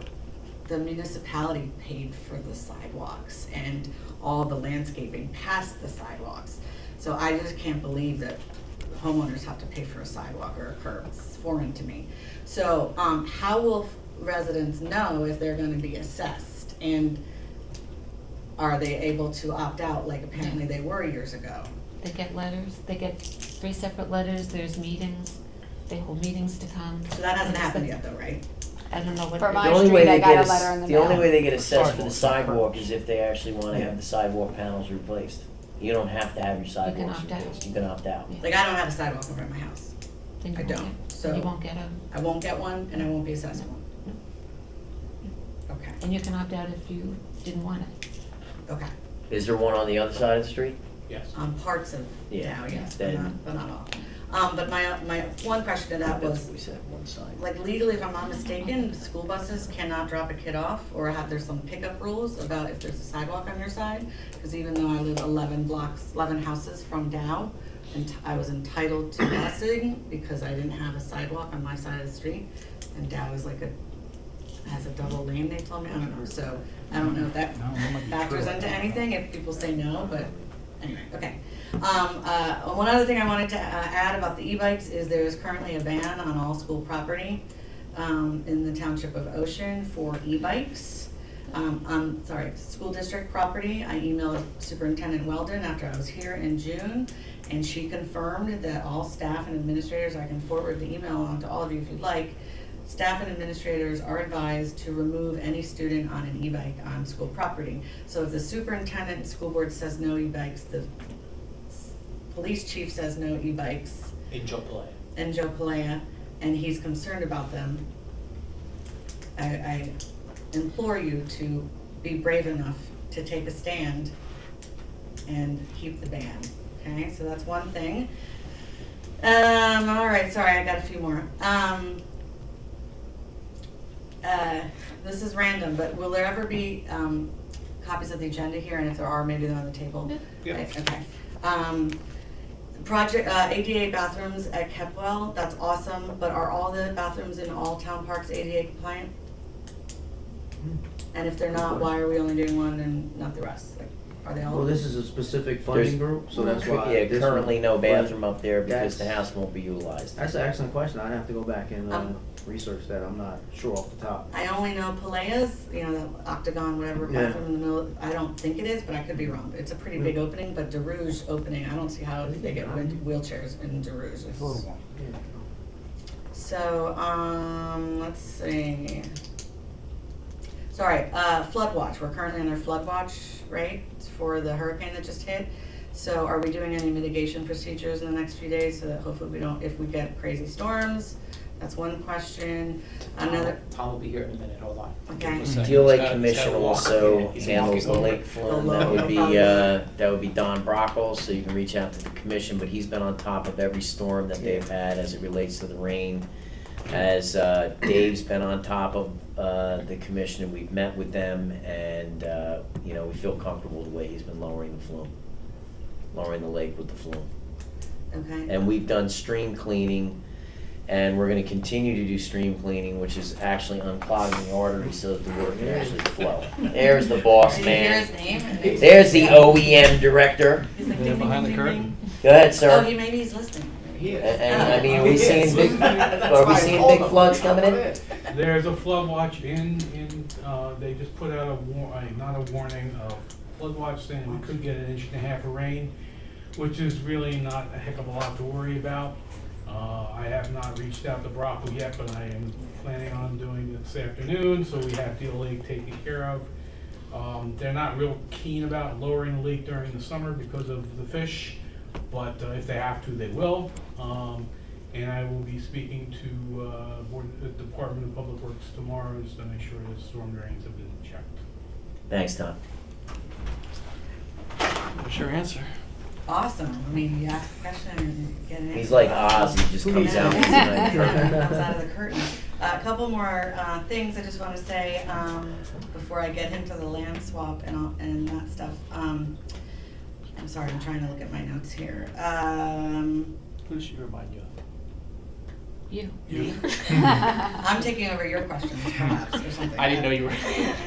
The municipality paid for the sidewalks and all the landscaping past the sidewalks. So I just can't believe that homeowners have to pay for a sidewalk or a curb. It's foreign to me. So how will residents know if they're gonna be assessed? And are they able to opt out like apparently they were years ago? They get letters, they get 3 separate letters, there's meetings, they hold meetings to come. So that hasn't happened yet though, right? I don't know what. For they- my The only street, way I they got get a letter in the the only mail. way they get assessed for the Sidewalks. sidewalk is if they actually wanna have the sidewalk panels replaced. You don't have to have your sidewalks opt out. replaced, you can opt out. Yeah. Like I don't have a sidewalk over at my house. Then you I won't don't, get- so- You won't get a, I won't get one and I won't be assessed one. Okay, and you can opt out if you didn't want it. okay. Is there one on the other side of the street? Yes. Parts of Yeah, Dow, yes, then- but not all. But my one question to that That's was, what we said, one side. like legally, if I'm not mistaken, school buses cannot drop a kid off, or there's some pickup rules about if there's a sidewalk on your side. Because even though I live 11 houses from Dow, and I was entitled to busing because I didn't have a sidewalk on my side of the street, and Dow is has a double lane, they told me, I don't know, so I don't know if that No, that might be factors true. into anything, if people say no, but anyway, okay. One other thing I wanted to add about the e-bikes is there is currently a ban on all school property in the Township of Ocean for e-bikes. School district property. I emailed Superintendent Weldon after I was here in June, and she confirmed that all staff and administrators, I can forward the email on to all of you if you'd like, staff and administrators are advised to remove any student on an e-bike on school property. So if the superintendent and school board says no e-bikes, the police chief says no e-bikes, In Joe Play. and Joe Palea, and he's concerned about them, I implore you to be brave enough to take a stand and keep the ban, okay? So that's one thing. All right, sorry, I got a few more. This is random, but will there ever be copies of the agenda here? And if there are, maybe they're on the table? Yeah. Okay. Project, ADA bathrooms at Kepwell, that's awesome, but are all the bathrooms in all town parks ADA compliant? And if they're not, why are we only doing one and not the rest? Like, are they all? Well, this is a specific funding There's- group, so that's why. Yeah, this one- currently no bathroom but up there because the that's- house won't be utilized. That's an excellent question. I'd have to go back and research that. I'm not sure off the top. I only know Pelea's, you know, the octagon, whatever, Yeah. bathroom in the middle. I don't think it is, but I could be wrong. It's a pretty big opening, but DeRouge opening, I don't see how they get wheelchairs in DeRouge. It's a little one. So, let's see. Sorry, flood watch. We're currently under flood watch, right? It's for the hurricane that just hit. So are we doing any mitigation procedures in the next few days so that hopefully we don't, if we get crazy storms? That's one question. Another, Tom will be here in a minute, hold on. Okay. Just a second. Deal He's Lake gotta- Commission he's gotta walk. also He's handles the walking lake over. flood. That would be Don Brockles, so you can reach out to the commission, but he's been on top of every storm that they've had as it relates to the rain. As Dave's been on top of the commission, and we've met with them, and you know, we feel comfortable the way he's been lowering the flume, lowering the lake with the flume. okay. And we've done stream cleaning, and we're gonna continue to do stream cleaning, which is actually unclogging the arteries so that the water can actually flow. There's the boss Did you hear man. his name? There's the OEM director. He's like, Yeah, ding, behind ding, the ding, curtain. ding. Go ahead, Oh, sir. maybe he's listening. He is. And I mean, are we He is. seeing big, That's are we why I seeing told big him. floods coming in? There's a flood watch they just put out not a warning, a flood watch saying we could get 1.5 inches of rain, which is really not a heck of a lot to worry about. I have not reached out to Brocco yet, but I am planning on doing it this afternoon, so we have Deal Lake taken care of. They're not real keen about lowering the lake during the summer because of the fish, but if they have to, they will. And I will be speaking to the Department of Public Works tomorrow just to make sure the storm drains have been checked. Thanks, Tom. What's your answer? Awesome. I mean, you ask a question and get an answer. He's like Oz, he just comes out. Comes out of the curtain. A couple more things I just want to say before I get into the land swap and that stuff. I'm sorry, I'm trying to look at my notes here. Who should remind you of? You. I'm taking over your questions, perhaps, or something. I didn't know you were,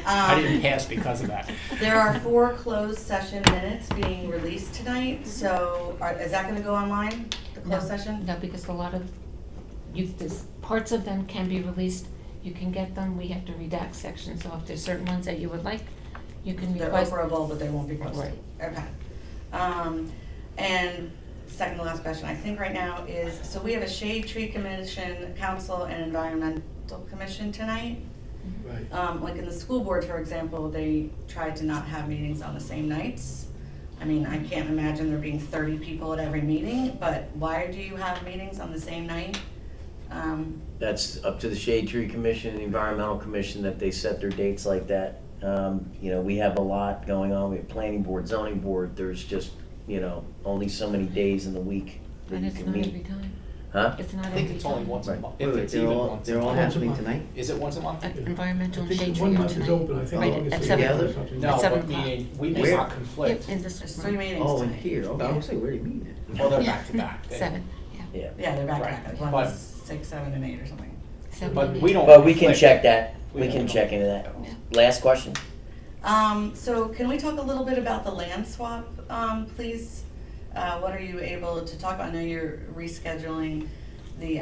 I didn't pass because of that. There are 4 closed session minutes being released tonight, so is that gonna go online, the closed session? No, because a lot of, parts of them can be released. You can get them, we have to redact sections, so if there's certain ones that you would like, you can They're request. operable, but they won't be posted. Right. Okay. And second to last question, I think right now is, so we have a Shade Tree Commission, Council, and Environmental Commission tonight. Right. Like in the school board, for example, they tried to not have meetings on the same nights. I mean, I can't imagine there being 30 people at every meeting, but why do you have meetings on the same night? That's up to the Shade Tree Commission and the Environmental Commission that they set their dates like that. You know, we have a lot going on. We have planning board, zoning board. There's just, you know, only so many days in the week that And you it's can not meet. every time. Huh? It's not I every time. think it's only once a Right. month, Wait, if wait, it's even once a they're all month. happening tonight? Is it once a month? Environmental I think shade one tree month is tonight. open, I think Right, August at is 7 together? or something. No, At 7 but o'clock. meaning, we may Where? not conflict. In this There's room. 3 meetings Oh, in tonight. here, okay, Yeah. I was like, where are they meeting at? Well, they're back to back. They- 7, yeah. Yeah. Yeah, they're back to Right. back, But- one's 6, 7, and 8 or something. 7 But and we 8. don't. But we can conflict. check that. We We don't. can check into that. Yeah. Last question? So can we talk a little bit about the land swap, please? What are you able to talk about? I know you're rescheduling the,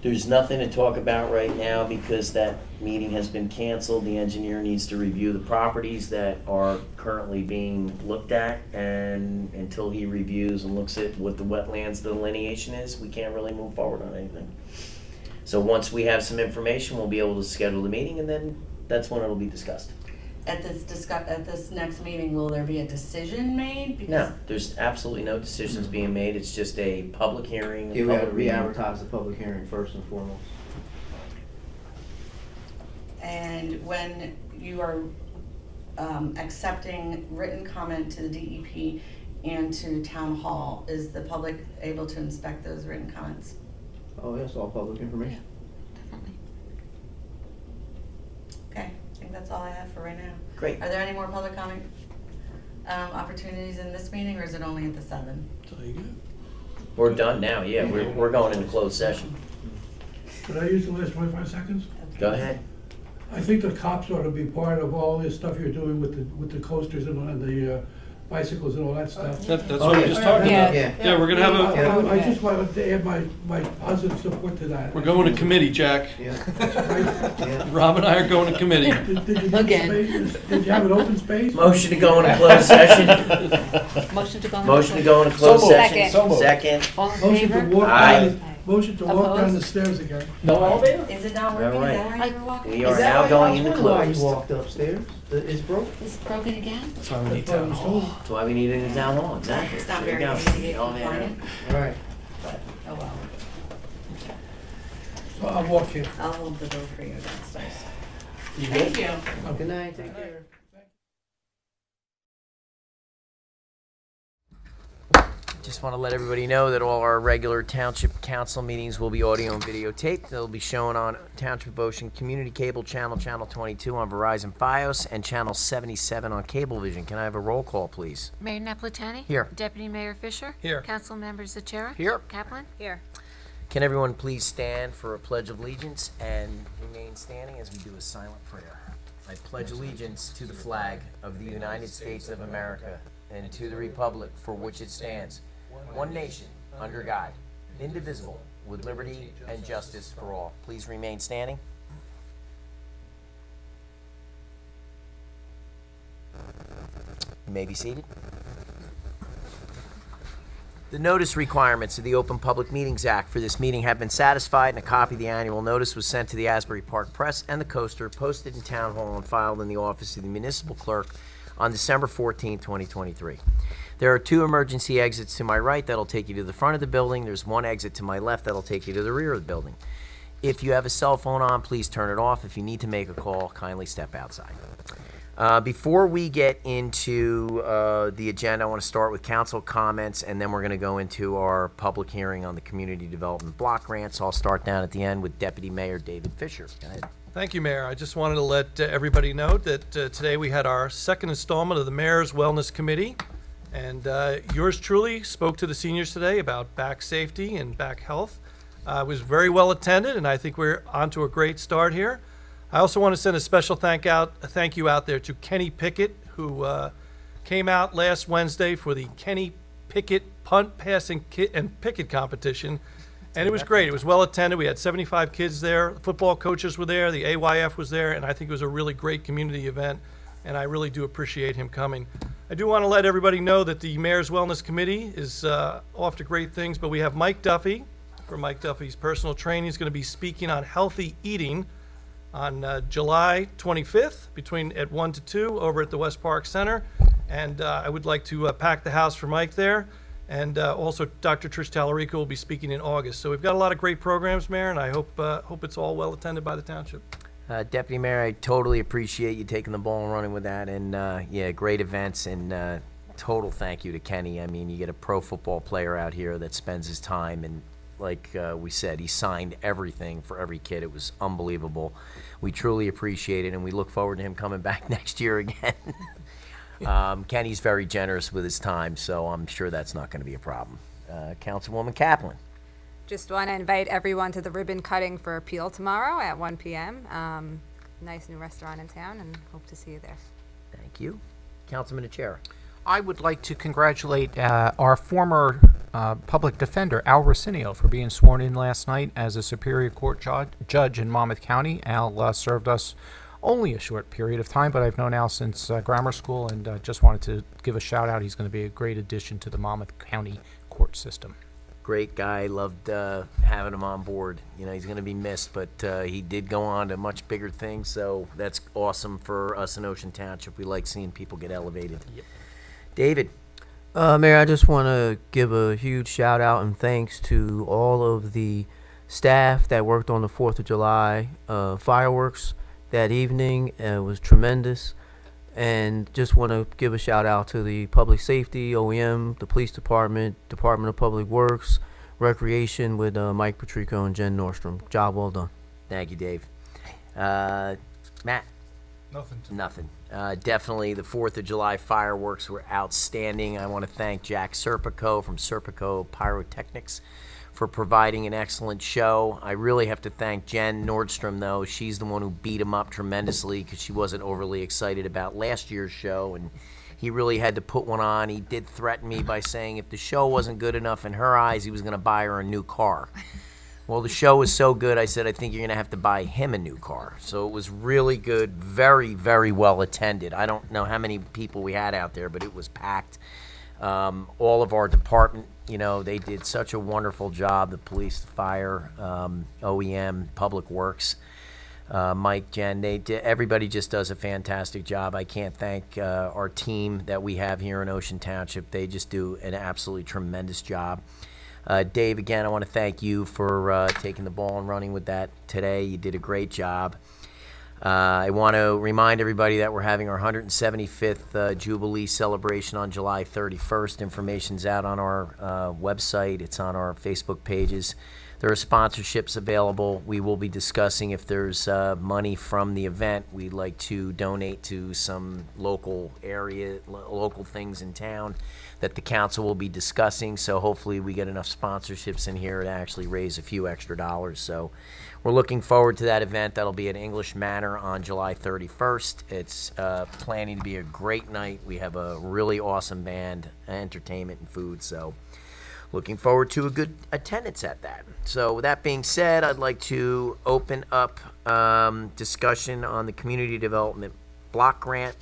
There's nothing to talk about right now because that meeting has been canceled. The engineer needs to review the properties that are currently being looked at, and until he reviews and looks at what the wetlands delineation is, we can't really move forward on anything. So once we have some information, we'll be able to schedule the meeting, and then that's when it'll be discussed. at this next meeting, will there be a decision made? Because- No, there's absolutely no decisions being made. It's just a public hearing. Yeah, we gotta public meeting. re-advertise the public hearing first and foremost. And when you are accepting written comment to the DEP and to Town Hall, is the public able to inspect those written comments? Oh, that's all public information. Definitely. Okay, I think that's all I have for right now. Great. Are there any more public comment opportunities in this meeting, or is it only at the 7? So you good? We're done now, yeah. We're going into closed session. Could I use the last 25 seconds? Go ahead. I think the cops ought to be part of all this stuff you're doing with the coasters and the bicycles and all that stuff. That's what we just talked Yeah. about. Yeah, we're gonna have a, I just wanted to add my positive support to that. we're going to committee, Jack. Yeah, Right? yeah. Rob and I are going to committee. Did you Again. Did you have an open space? Motion to go into closed session. Motion to go. Motion to go into closed moved. session. Second. Second. All in Motion to favor? walk Aye. down, motion to walk down the Opposed? stairs again. No elevator? Is it not All working? Is right. that why you were walking? We are now going into Why you closed. walked upstairs? It's broke? Is it broken again? That's why we need That's what I town was hall. told. That's why we need it in town hall, exactly. It's not There you very go. easy to get Oh, man. compliant. All right. Oh, well. So I'll walk here. I'll hold the door for you downstairs. You Thank good? you. Good night, take care. Just want to let everybody know that all our regular Township Council meetings will be audio and videotaped. They'll be shown on Township of Ocean Community Cable Channel, Channel 22 on Verizon Fios, and Channel 77 on Cablevision. Can I have a roll call, please? Mayor Napolitani? Here. Deputy Mayor Fisher? Here. Council members Zachara? Here. Kaplan? Here. Can everyone please stand for a pledge of allegiance and remain standing as we do a silent prayer? I pledge allegiance to the flag of the United States of America and to the republic for which it stands, one nation, under God, indivisible, with liberty and justice for all. Please remain standing. You may be seated. The notice requirements of the Open Public Meetings Act for this meeting have been satisfied, and a copy of the annual notice was sent to the Asbury Park Press and the Coaster, posted in Town Hall and filed in the office of the municipal clerk on December 14, 2023. There are two emergency exits to my right that'll take you to the front of the building. There's one exit to my left that'll take you to the rear of the building. If you have a cell phone on, please turn it off. If you need to make a call, kindly step outside. Before we get into the agenda, I want to start with council comments, and then we're going to go into our public hearing on the community development block grant. So I'll start down at the end with Deputy Mayor David Fisher. Go ahead. Thank you, Mayor. I just wanted to let everybody know that today we had our second installment of the Mayor's Wellness Committee. And yours truly spoke to the seniors today about back safety and back health. It was very well attended, and I think we're on to a great start here. I also want to send a special thank you out there to Kenny Pickett, who came out last Wednesday for the Kenny Pickett Punt, Passing, and Pickett competition. And it was great. It was well attended. We had 75 kids there. Football coaches were there. The AYF was there. And I think it was a really great community event. And I really do appreciate him coming. I do want to let everybody know that the Mayor's Wellness Committee is off to great things. But we have Mike Duffy from Mike Duffy's Personal Training. He's going to be speaking on healthy eating on July 25th at 1 to 2 over at the West Park Center. And I would like to pack the house for Mike there. And also Dr. Trish Tallarico will be speaking in August. So we've got a lot of great programs, Mayor, and I hope it's all well attended by the township. Deputy Mayor, I totally appreciate you taking the ball and running with that. And yeah, great events, and total thank you to Kenny. I mean, you get a pro football player out here that spends his time, and like we said, he signed everything for every kid. It was unbelievable. We truly appreciate it, and we look forward to him coming back next year again. Kenny's very generous with his time, so I'm sure that's not going to be a problem. Councilwoman Kaplan. Just want to invite everyone to the ribbon cutting for Appeal tomorrow at 1 p.m. Nice new restaurant in town, and hope to see you there. Thank you. Councilman Achara. I would like to congratulate our former public defender, Al Rocinio, for being sworn in last night as a Superior Court judge in Monmouth County. Al served us only a short period of time, but I've known Al since grammar school, and just wanted to give a shout out. He's going to be a great addition to the Monmouth County court system. Great guy. Loved having him on board. You know, he's going to be missed, but he did go on to much bigger things, so that's awesome for us in Ocean Township. We like seeing people get elevated. Yep. David. Mayor, I just want to give a huge shout out and thanks to all of the staff that worked on the 4th of July fireworks that evening. It was tremendous. And just want to give a shout out to the public safety, OEM, the police department, Department of Public Works, Recreation with Mike Patrico and Jen Nordstrom. Job well done. Thank you, Dave. Matt. Nothing. Definitely the 4th of July fireworks were outstanding. I want to thank Jack Serpico from Serpico Pyrotechnics for providing an excellent show. I really have to thank Jen Nordstrom, though. She's the one who beat him up tremendously because she wasn't overly excited about last year's show, and he really had to put one on. He did threaten me by saying if the show wasn't good enough in her eyes, he was going to buy her a new car. Well, the show was so good, I said, I think you're going to have to buy him a new car. So it was really good, very, very well attended. I don't know how many people we had out there, but it was packed. All of our department, you know, they did such a wonderful job, the police, the fire, OEM, Public Works, Mike, Jen, everybody just does a fantastic job. I can't thank our team that we have here in Ocean Township. They just do an absolutely tremendous job. Dave, again, I want to thank you for taking the ball and running with that today. You did a great job. I want to remind everybody that we're having our 175th Jubilee celebration on July 31st. Information's out on our website. It's on our Facebook pages. There are sponsorships available. We will be discussing if there's money from the event we'd like to donate to some local things in town that the council will be discussing. So hopefully we get enough sponsorships in here to actually raise a few extra dollars. So we're looking forward to that event. That'll be at English Manor on July 31st. It's planning to be a great night. We have a really awesome band, entertainment, and food. So looking forward to a good attendance at that. So with that being said, I'd like to open up discussion on the Community Development Block Grant.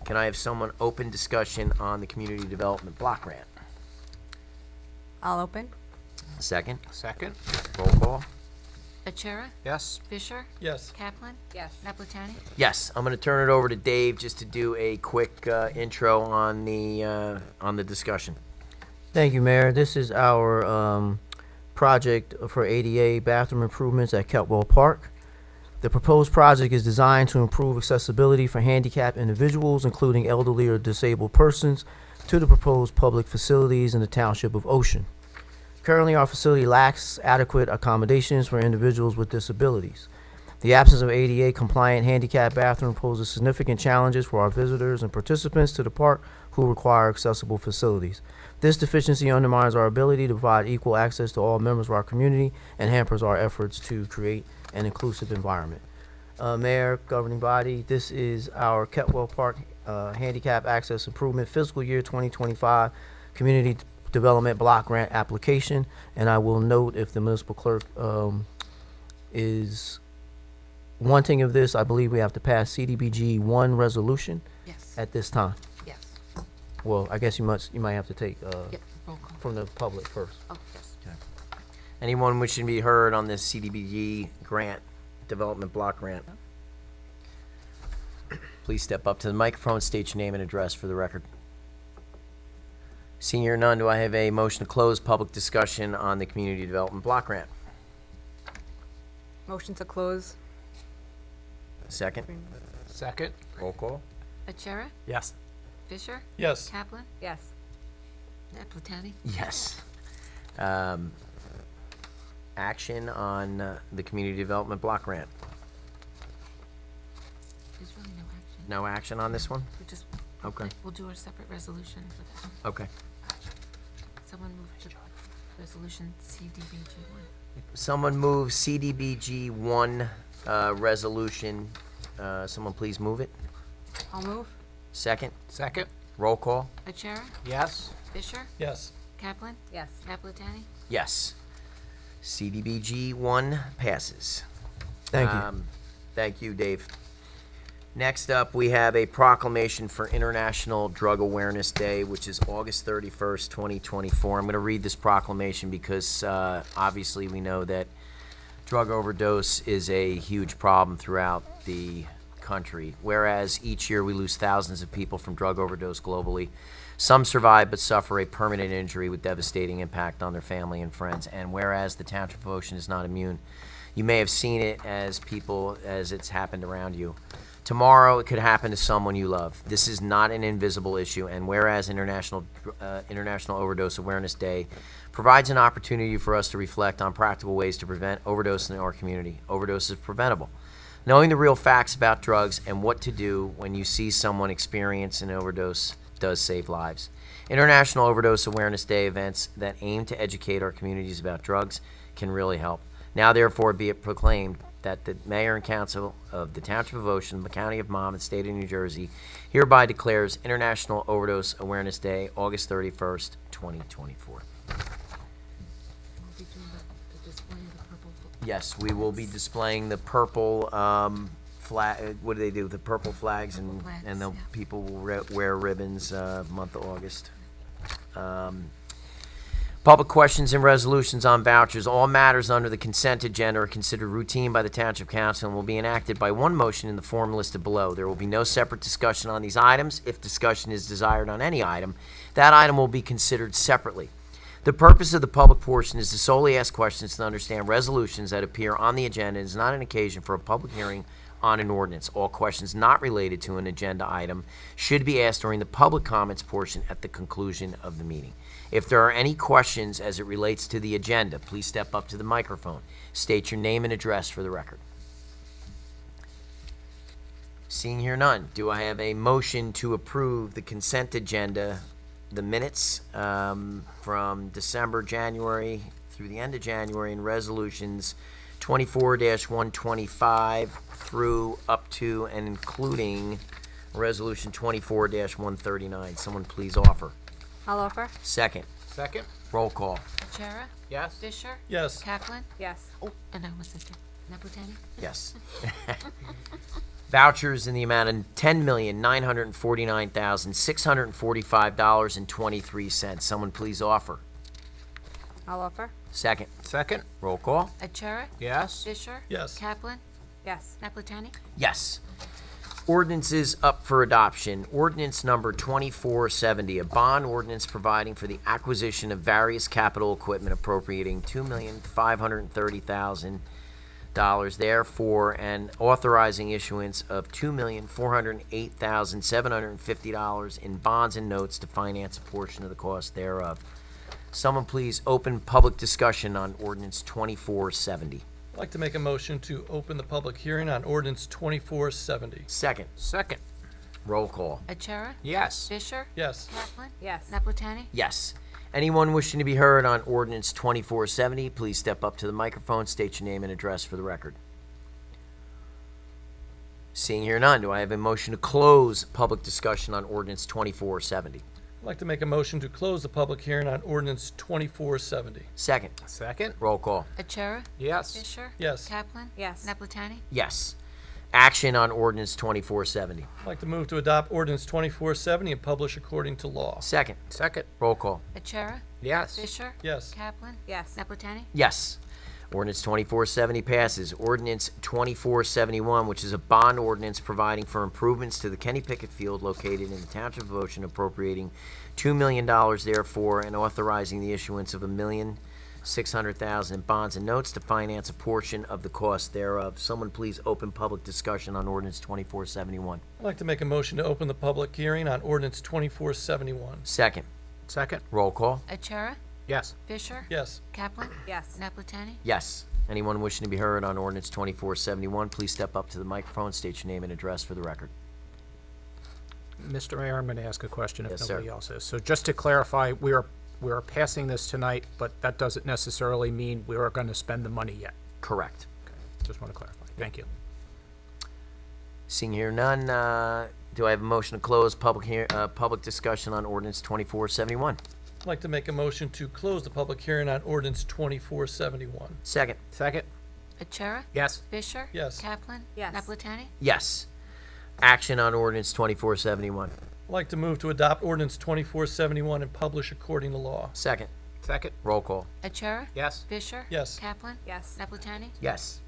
Can I have someone open discussion on the Community Development Block Grant? I'll open. Second? Second? Roll call? Achara? Yes. Fisher? Yes. Kaplan? Yes. Naplatani? Yes, I'm going to turn it over to Dave just to do a quick intro on the discussion. Thank you, Mayor. This is our project for ADA bathroom improvements at Keltwell Park. The proposed project is designed to improve accessibility for handicapped individuals, including elderly or disabled persons, to the proposed public facilities in the Township of Ocean. Currently, our facility lacks adequate accommodations for individuals with disabilities. The absence of ADA-compliant handicap bathroom poses significant challenges for our visitors and participants to the park who require accessible facilities. This deficiency undermines our ability to provide equal access to all members of our community and hampers our efforts to create an inclusive environment. Mayor, governing body, this is our Keltwell Park Handicap Access Improvement Fiscal Year 2025 Community Development Block Grant application, and I will note if the municipal clerk is wanting of this, I believe we have to pass CDBG 1 resolution Yes. at this time. Yes. Well, I guess you might have to take Yep, roll call. from the public first. Oh, yes. Anyone wishing to be heard on this CDBG grant, development block grant? Please step up to the microphone, state your name and address for the record. Seeing here none, do I have a motion to close public discussion on the community development block grant? Motion to close. Second? Second? Roll call? Achara? Yes. Fisher? Yes. Kaplan? Yes. Naplatani? Yes. Action on the community development block grant. There's really no action. No action on this one? We just, Okay. we'll do a separate resolution for that. Okay. Someone move to resolution CDBG 1. Someone move CDBG 1 resolution. Someone please move it. I'll move. Second? Second? Roll call? Achara? Yes. Fisher? Yes. Kaplan? Yes. Naplatani? Yes. CDBG 1 passes. Thank you. Thank you, Dave. Next up, we have a proclamation for International Drug Awareness Day, which is August 31st, 2024. I'm going to read this proclamation because obviously we know that drug overdose is a huge problem throughout the country. Whereas each year we lose thousands of people from drug overdose globally. Some survive but suffer a permanent injury with devastating impact on their family and friends. And whereas the Township of Ocean is not immune, you may have seen it as it's happened around you. Tomorrow it could happen to someone you love. This is not an invisible issue, and whereas International Overdose Awareness Day provides an opportunity for us to reflect on practical ways to prevent overdose in our community. Overdose is preventable. Knowing the real facts about drugs and what to do when you see someone experience an overdose does save lives. International Overdose Awareness Day events that aim to educate our communities about drugs can really help. Now, therefore, be it proclaimed that the Mayor and Council of the Township of Ocean, the County of Monmouth, State of New Jersey, hereby declares International Overdose Awareness Day, August 31st, 2024. Yes, we will be displaying the purple flag. What do they do? The purple flags, and the people will wear ribbons month of August. Public questions and resolutions on vouchers. All matters under the consent agenda are considered routine by the Township Council and will be enacted by one motion in the form listed below. There will be no separate discussion on these items. If discussion is desired on any item, that item will be considered separately. The purpose of the public portion is to solely ask questions to understand resolutions that appear on the agenda and is not an occasion for a public hearing on an ordinance. All questions not related to an agenda item should be asked during the public comments portion at the conclusion of the meeting. If there are any questions as it relates to the agenda, please step up to the microphone. State your name and address for the record. Seeing here none, do I have a motion to approve the consent agenda, the minutes from December, January through the end of January, and resolutions 24-125 through up to and including resolution 24-139. Someone please offer. I'll offer. Second. Second? Roll call. Achara? Yes. Fisher? Yes. Kaplan? Yes. Oh, and I was sister. Naputani? Yes. Vouchers in the amount of $10,949,645.23. Someone please offer. I'll offer. Second. Second? Roll call. Achara? Yes. Fisher? Yes. Kaplan? Yes. Naputani? Yes. Ordinances up for adoption. Ordinance number 2470, a bond ordinance providing for the acquisition of various capital equipment appropriating $2,530,000 therefore and authorizing issuance of $2,408,750 in bonds and notes to finance a portion of the cost thereof. Someone please open public discussion on ordinance 2470. I'd like to make a motion to open the public hearing on ordinance 2470. Second. Second? Roll call. Achara? Yes. Fisher? Yes. Kaplan? Yes. Naputani? Yes. Anyone wishing to be heard on ordinance 2470, please step up to the microphone, state your name and address for the record. Seeing here none, do I have a motion to close public discussion on ordinance 2470? I'd like to make a motion to close the public hearing on ordinance 2470. Second. Second? Roll call. Achara? Yes. Fisher? Yes. Kaplan? Yes. Naputani? Yes. Action on ordinance 2470. I'd like to move to adopt ordinance 2470 and publish according to law. Second. Second? Roll call. Achara? Yes. Fisher? Yes. Kaplan? Yes. Naputani? Yes. Ordinance 2470 passes. Ordinance 2471, which is a bond ordinance providing for improvements to the Kenny Pickett Field located in the Township of Ocean, appropriating $2 million therefore and authorizing the issuance of $1,600,000 in bonds and notes to finance a portion of the cost thereof. Someone please open public discussion on ordinance 2471. I'd like to make a motion to open the public hearing on ordinance 2471. Second. Second? Roll call. Achara? Yes. Fisher? Yes. Kaplan? Yes. Naputani? Yes. Anyone wishing to be heard on ordinance 2471, please step up to the microphone, state your name and address for the record. Mr. Mayor, I'm going to ask a question if Yes, sir. nobody else is. So just to clarify, we are passing this tonight, but that doesn't necessarily mean we are going to spend the money yet. Correct. Okay. Just want to clarify. Thank you. Seeing here none, do I have a motion to close public discussion on ordinance 2471? I'd like to make a motion to close the public hearing on ordinance 2471. Second. Second? Achara? Yes. Fisher? Yes. Kaplan? Yes. Naputani? Yes. Action on ordinance 2471. I'd like to move to adopt ordinance 2471 and publish according to law. Second. Second? Roll call. Achara? Yes. Fisher? Yes. Kaplan? Yes. Naputani? Yes.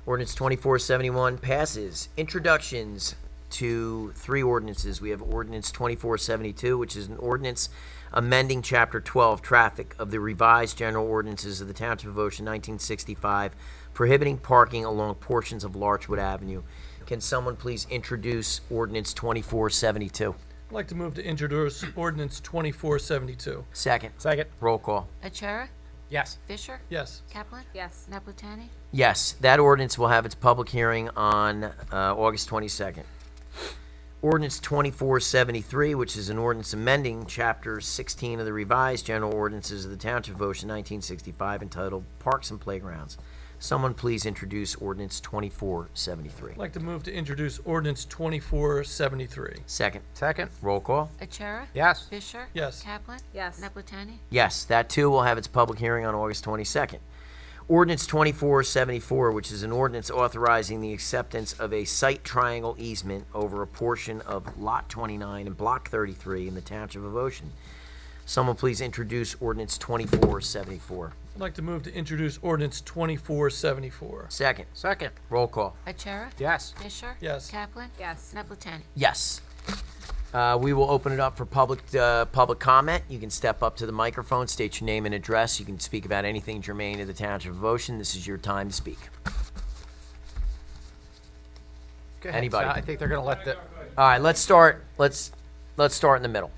Ordinance 2471 passes. Introductions to 3 ordinances. We have ordinance 2472, which is an ordinance amending Chapter 12, Traffic of the Revised General Ordinances of the Township of Ocean, 1965, prohibiting parking along portions of Larchwood Avenue. Can someone please introduce ordinance 2472? I'd like to move to introduce ordinance 2472. Second. Second? Roll call. Achara? Yes. Fisher? Yes. Kaplan? Yes. Napolitani? Yes, that ordinance will have its public hearing on August 22nd. Ordinance 2473, which is an ordinance amending Chapter 16 of the revised general ordinances of the Township of Ocean 1965 entitled Parks and Playgrounds. Someone please introduce ordinance 2473. I'd like to move to introduce ordinance 2473. Second. Second. Roll call. Achara? Yes. Fisher? Yes. Kaplan? Yes. Napolitani? Yes, that too will have its public hearing on August 22nd. Ordinance 2474, which is an ordinance authorizing the acceptance of a site triangle easement over a portion of Lot 29 and Block 33 in the Township of Ocean. Someone please introduce ordinance 2474. I'd like to move to introduce ordinance 2474. Second. Second. Roll call. Achara? Yes. Fisher? Yes. Kaplan? Yes. Napolitani? Yes. We will open it up for public comment. You can step up to the microphone, state your name and address. You can speak about anything germane to the Township of Ocean. This is your time to speak. Go ahead, Anybody? Sal. I think they're gonna let the, All right, let's start. Let's start in the middle.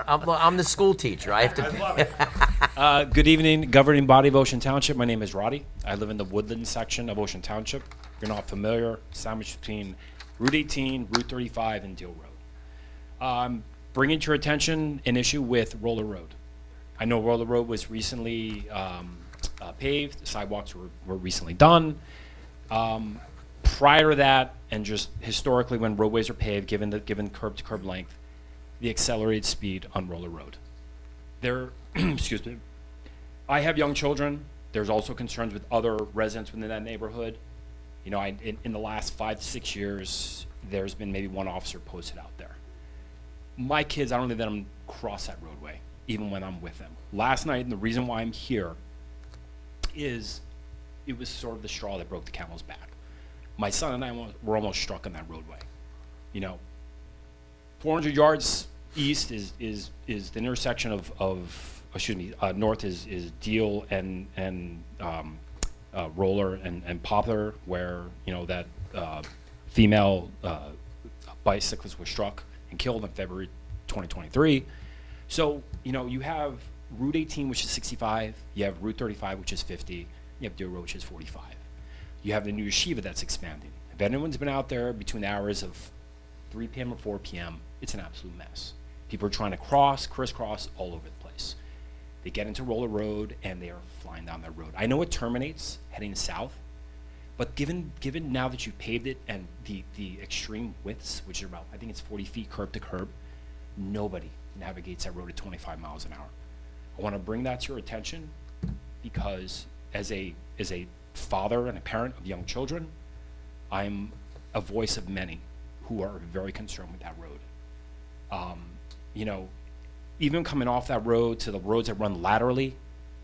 I'm the school teacher. I have to. Good evening, governing body of Ocean Township. My name is Roddy. I live in the Woodland section of Ocean Township. If you're not familiar, sandwiched between Route 18, Route 35, and Deal Road. Bringing to your attention an issue with Roller Road. I know Roller Road was recently paved. The sidewalks were recently done. Prior to that, and just historically when roadways are paved, given curb-to-curb length, the accelerated speed on Roller Road. There, excuse me, I have young children. There's also concerns with other residents within that neighborhood. You know, in the last 5 to 6 years, there's been maybe one officer posted out there. My kids, I don't let them cross that roadway, even when I'm with them. Last night, and the reason why I'm here is it was sort of the straw that broke the camel's back. My son and I were almost struck on that roadway. You know, 400 yards east is the intersection of north is Deal and Roller and Poplar, where, you know, that female bicyclist was struck and killed in February 2023. So, you know, you have Route 18, which is 65, you have Route 35, which is 50, you have Deer Road, which is 45. You have the new yeshiva that's expanding. If anyone's been out there between the hours of 3 p.m. and 4 p.m., it's an absolute mess. People are trying to crisscross all over the place. They get into Roller Road and they are flying down that road. I know it terminates heading south, but given now that you've paved it and the extreme widths, which are about, I think it's 40 feet curb to curb, nobody navigates that road at 25 miles an hour. I want to bring that to your attention because as a father and a parent of young children, I'm a voice of many who are very concerned with that road. You know, even coming off that road to the roads that run laterally,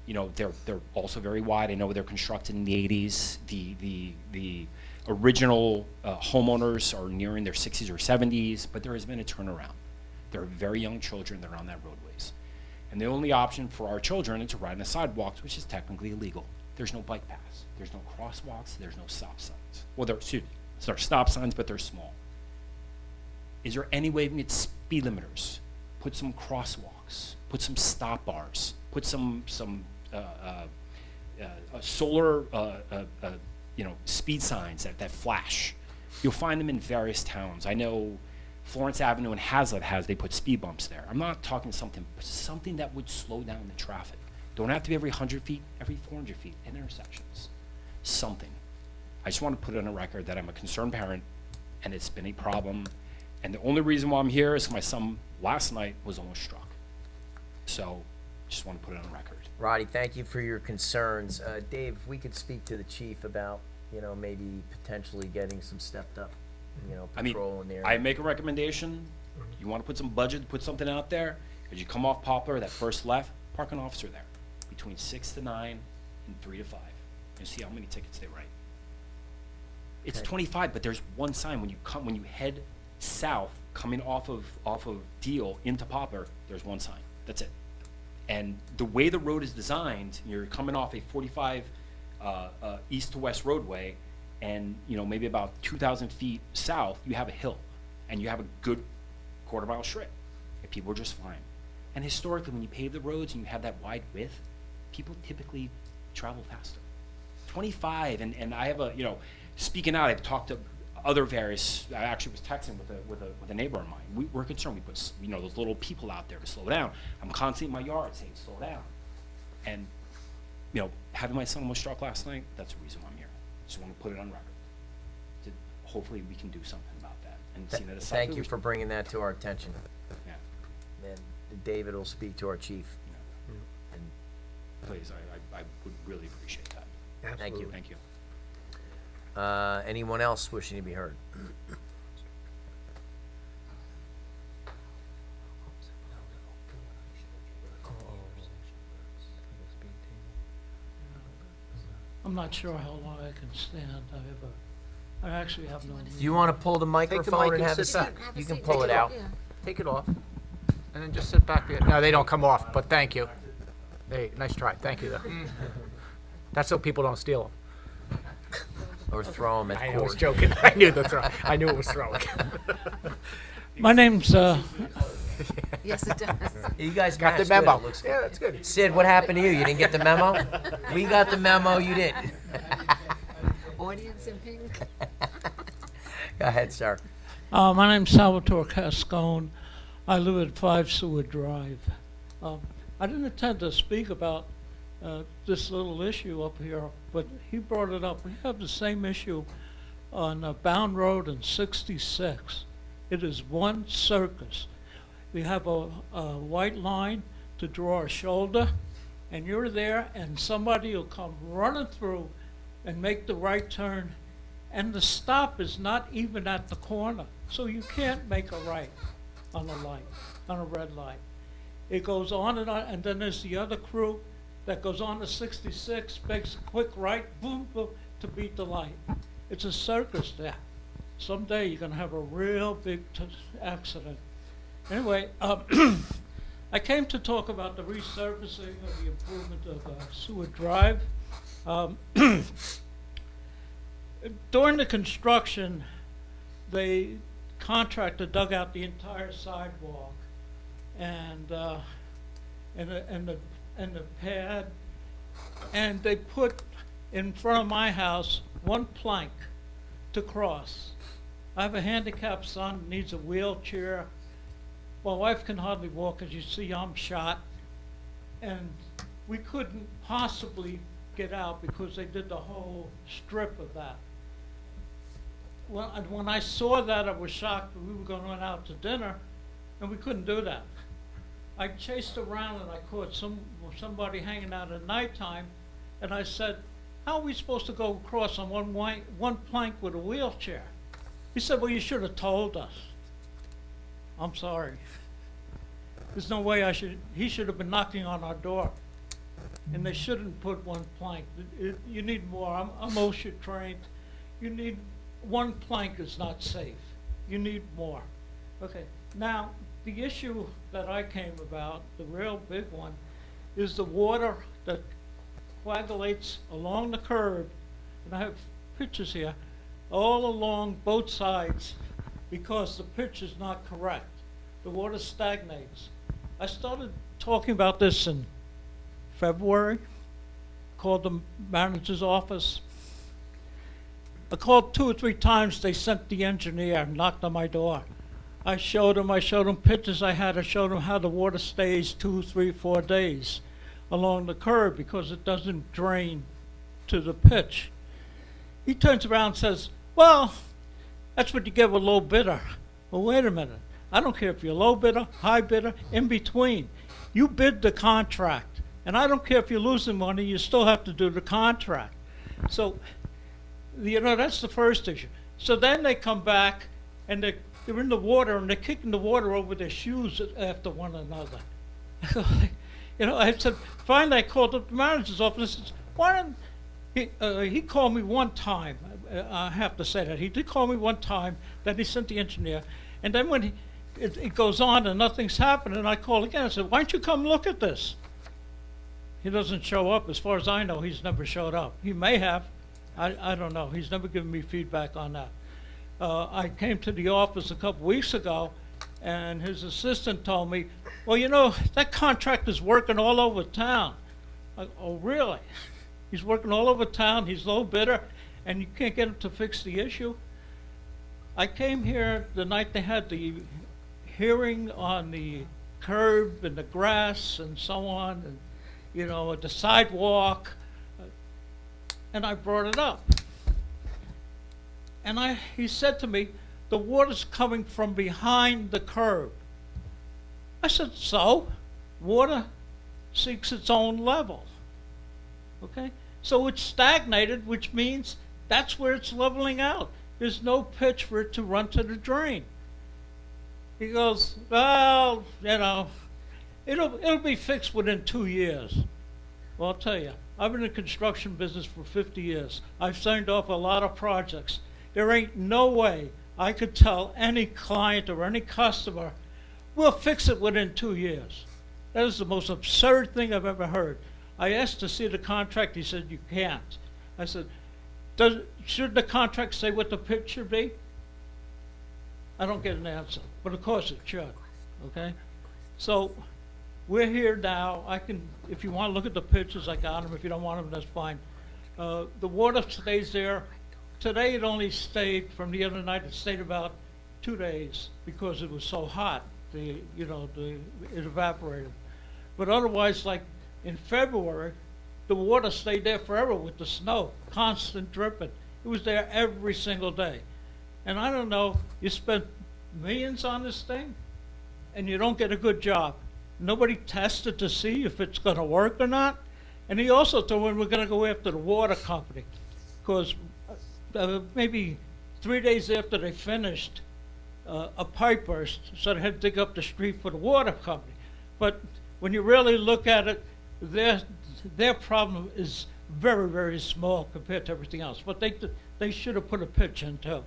you know, they're also very wide. I know they're constructed in the 80s. The original homeowners are nearing their 60s or 70s, but there has been a turnaround. There are very young children that are on that roadways. And the only option for our children is to ride on the sidewalks, which is technically illegal. There's no bike paths. There's no crosswalks. There's no stop signs. Well, there are stop signs, but they're small. Is there any way we can get speed limiters? Put some crosswalks. Put some stop bars. Put some solar, you know, speed signs that flash. You'll find them in various towns. I know Florence Avenue and Hazlitt they put speed bumps there. I'm not talking something that would slow down the traffic. Don't have to be every 100 feet, every 400 feet in intersections. Something. I just want to put it on a record that I'm a concerned parent, and it's been a problem. And the only reason why I'm here is my son last night was almost struck. So, just want to put it on record. Roddy, thank you for your concerns. Dave, if we could speak to the chief about, you know, maybe potentially getting some stepped up, you know, patrol in there. I make a recommendation. You want to put some budget, put something out there. As you come off Poplar, that first left, park an officer there between 6 to 9 and 3 to 5. And see how many tickets they write. It's 25, but there's one sign when you head south, coming off of Deal into Poplar. There's one sign. That's it. And the way the road is designed, you're coming off a 45 east to west roadway, and you know maybe about 2,000 feet south, you have a hill, and you have a good quarter-mile strip, and people are just flying. And historically, when you pave the roads and you have that wide width, people typically travel faster. 25, and I have speaking out, I've talked to other various, I actually was texting with a neighbor of mine. We're concerned, we put, those little people out there to slow down. I'm constantly in my yard saying, slow down. And, having my son was struck last night, that's the reason why I'm here. Just want to put it on record. Hopefully we can do something about that. And see that it's Thank something you we for can- bringing that to our attention. Yeah. And David will speak to our chief. And Please, I would really appreciate that. thank you. Thank you. Anyone else wishing to be heard? I'm not sure how long I can stand. I actually have no. Do you want to pull the microphone mic and and have a sit seat? back. You can pull it out. Take it off, and then just sit back there. No, they don't come off, but thank you. Hey, nice try. Thank you, though. That's so people don't steal them. Or throw them at I was court. joking. I knew it was throwing. My name's, Yes, it does. You guys Got the matched good. memo. It looks Yeah, good. that's good. Sid, what happened to you? You didn't get the memo? We got the memo, you didn't. Audience in pink. Go ahead, sir. my name's Salvatore Cascone. I live at 5 Seward Drive. I didn't intend to speak about this little issue up here, but he brought it up. We have the same issue on Bound Road and 66. It is one circus. We have a white line to draw a shoulder, and you're there, and somebody will come running through and make the right turn, and the stop is not even at the corner, so you can't make a right on a light, on a red light. It goes on, and then there's the other crew that goes on to 66, makes a quick right, boom, boom, to beat the light. It's a circus there. Someday you're gonna have a real big accident. Anyway, I came to talk about the resurfacing of the improvement of Seward Drive. During the construction, the contractor dug out the entire sidewalk and the pad, and they put in front of my house one plank to cross. I have a handicapped son, needs a wheelchair. My wife can hardly walk, as you see, I'm shot. And we couldn't possibly get out because they did the whole strip of that. When I saw that, I was shocked. We were going out to dinner, and we couldn't do that. I chased around and I caught somebody hanging out at nighttime, and I said, how are we supposed to go across on one plank with a wheelchair? He said, well, you should have told us. I'm sorry. There's no way he should have been knocking on our door. And they shouldn't put one plank. You need more. I'm OSHA trained. You need, one plank is not safe. You need more. Okay, now, the issue that I came about, the real big one, is the water that coagulates along the curb, and I have pictures here, all along both sides, because the pitch is not correct. The water stagnates. I started talking about this in February, called the manager's office. I called 2 or 3 times. They sent the engineer, knocked on my door. I showed him pictures I had. I showed him how the water stays 2, 3, 4 days along the curb because it doesn't drain to the pitch. He turns around and says, well, that's what you get with low bidder. Well, wait a minute. I don't care if you're low bidder, high bidder, in between. You bid the contract. And I don't care if you're losing money, you still have to do the contract. So, that's the first issue. So then they come back and they're in the water and they're kicking the water over their shoes after one another. I said, finally I called up the manager's office and said, why don't he called me one time. I have to say that. He did call me one time, then he sent the engineer. And then when it goes on and nothing's happening, I call again and said, why don't you come look at this? He doesn't show up. As far as I know, he's never showed up. He may have. I don't know. He's never given me feedback on that. I came to the office a couple weeks ago, and his assistant told me, well, you know, that contractor's working all over town. Oh, really? He's working all over town, he's low bidder, and you can't get him to fix the issue? I came here the night they had the hearing on the curb and the grass and so on, and, you know, the sidewalk, and I brought it up. And he said to me, the water's coming from behind the curb. I said, so? Water seeks its own level. Okay? So it's stagnated, which means that's where it's leveling out. There's no pitch for it to run to the drain. He goes, well, you know, it'll be fixed within 2 years. Well, I'll tell you, I've been in the construction business for 50 years. I've signed off a lot of projects. There ain't no way I could tell any client or any customer, we'll fix it within 2 years. That is the most absurd thing I've ever heard. I asked to see the contract, he said, you can't. I said, should the contract say what the pitch should be? I don't get an answer, but of course it should, okay? So, we're here now. I can, if you want to look at the pictures, I got them. If you don't want them, that's fine. The water stays there. Today it only stayed, from the other night, it stayed about 2 days because it was so hot. It evaporated. But otherwise, like in February, the water stayed there forever with the snow, constant dripping. It was there every single day. And I don't know, you spent millions on this thing and you don't get a good job. Nobody tested to see if it's going to work or not. And he also told me we're going to go after the water company because maybe 3 days after they finished, a pipe burst, so they had to dig up the street for the water company. But when you really look at it, their problem is very, very small compared to everything else. But they should have put a pitch in too.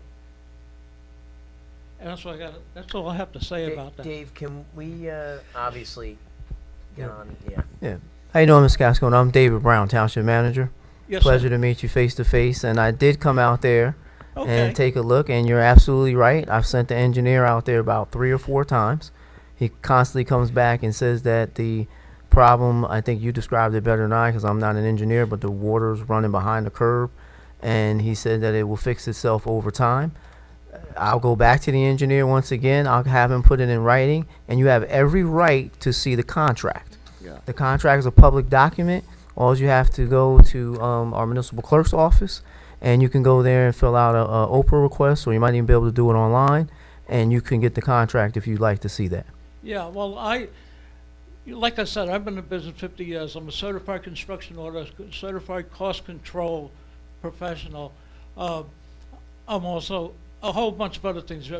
And that's what I got. That's all I have to say about that. Dave, can we obviously get on? Yeah. Yeah. How you doing, Ms. Gascon? I'm David Brown, Township Manager. Yes, Pleasure sir. to meet you face to face. And I did come out there Okay. and take a look, and you're absolutely right. I've sent the engineer out there about 3 or 4 times. He constantly comes back and says that the problem, I think you described it better than I because I'm not an engineer, but the water's running behind the curb. And he said that it will fix itself over time. I'll go back to the engineer once again. I'll have him put it in writing, and you have every right to see the contract. Yeah. The contract is a public document. All you have to go to our municipal clerk's office, and you can go there and fill out a Oprah request, or you might even be able to do it online, and you can get the contract if you'd like to see that. Yeah, well, like I said, I've been in business 50 years. I'm a certified construction auditor, certified cost control professional. I'm also a whole bunch of other things,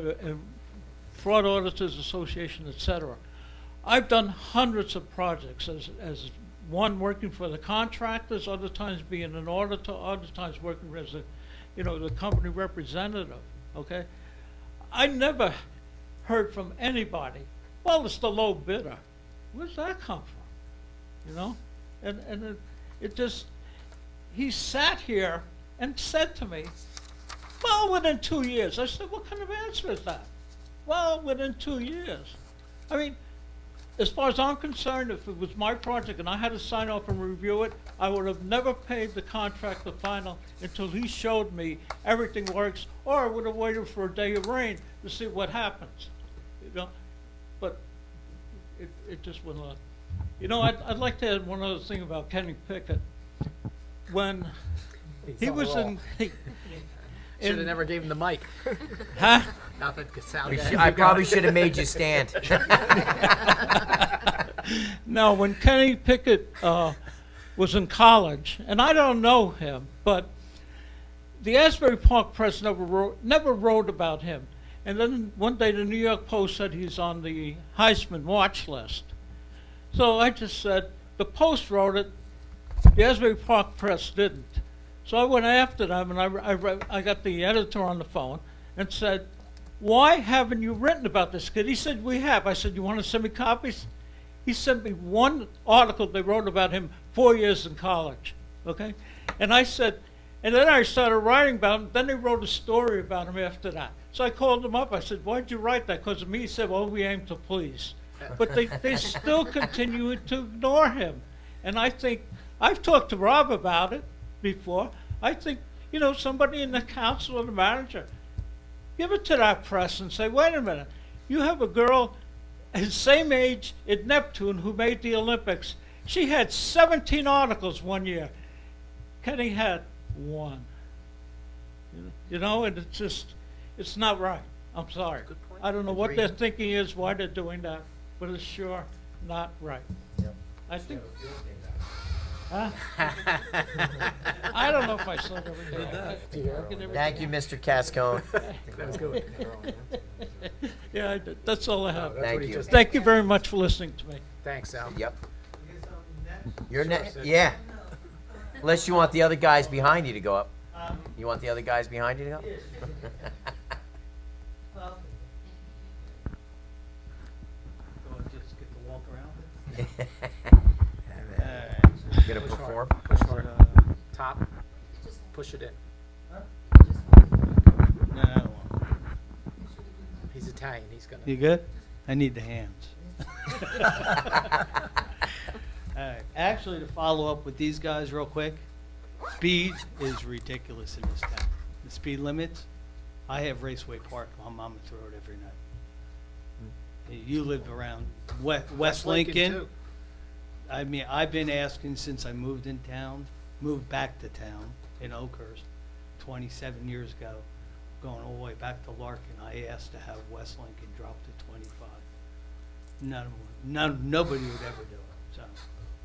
Fraud Auditors Association, etc. I've done hundreds of projects as one working for the contractors, other times being an auditor, other times working as the company representative, okay? I never heard from anybody, well, it's the low bidder. Where's that come from? And it just, he sat here and said to me, well, within 2 years. I said, what kind of answer is that? Well, within 2 years. I mean, as far as I'm concerned, if it was my project and I had to sign off and review it, I would have never paid the contractor final until he showed me everything works, or I would have waited for a day of rain to see what happens. But it just wouldn't let. I'd like to add one other thing about Kenny Pickett. When he was in... Should have never gave him the mic. Huh? Nothing could sound I probably should have made you stand. No, when Kenny Pickett was in college, and I don't know him, but the Asbury Park Press never wrote about him. And then one day the New York Post said he's on the Heisman watch list. So I just said, the Post wrote it, the Asbury Park Press didn't. So I went after them, and I got the editor on the phone and said, why haven't you written about this kid? He said, we have. I said, you want to send me copies? He sent me one article they wrote about him 4 years in college, okay? And I said, And then I started writing about him. Then they wrote a story about him after that. So I called them up. I said, why'd you write that? Because of me. He said, well, we aim to please. But they still continue to ignore him. And I think, I've talked to Rob about it before. I think, you know, somebody in the council or the manager, give it to that press and say, wait a minute, you have a girl his same age at Neptune who made the Olympics. She had 17 articles one year. Kenny had one. You know, and it's just, it's not right. I'm sorry. I don't know what their thinking is, why they're doing that, but it's sure not right. Yep. I think. Huh? I don't know if I said everything. Thank you, Mr. Cascone. That was good. Yeah, that's all I have. Thank you. Thank you very much for listening to me. Thanks, Al. Yep. You're next. Yeah. Unless you want the other guys behind you to go up. You want the other guys behind you to go up? Just get to walk around. You gonna perform? Push hard. Top. Push it in. No. He's Italian. He's gonna. You good? I need the hands. All right. Actually, to follow up with these guys real quick, speed is ridiculous in this town. The speed limits. I have Raceway Park on Monmouth Road every night. You live around West Lincoln. Too. I mean, I've been asking since I moved moved back to town in Oakhurst 27 years ago, going all the way back to Larkin. I asked to have West Lincoln drop to 25. Nobody would ever do it. So.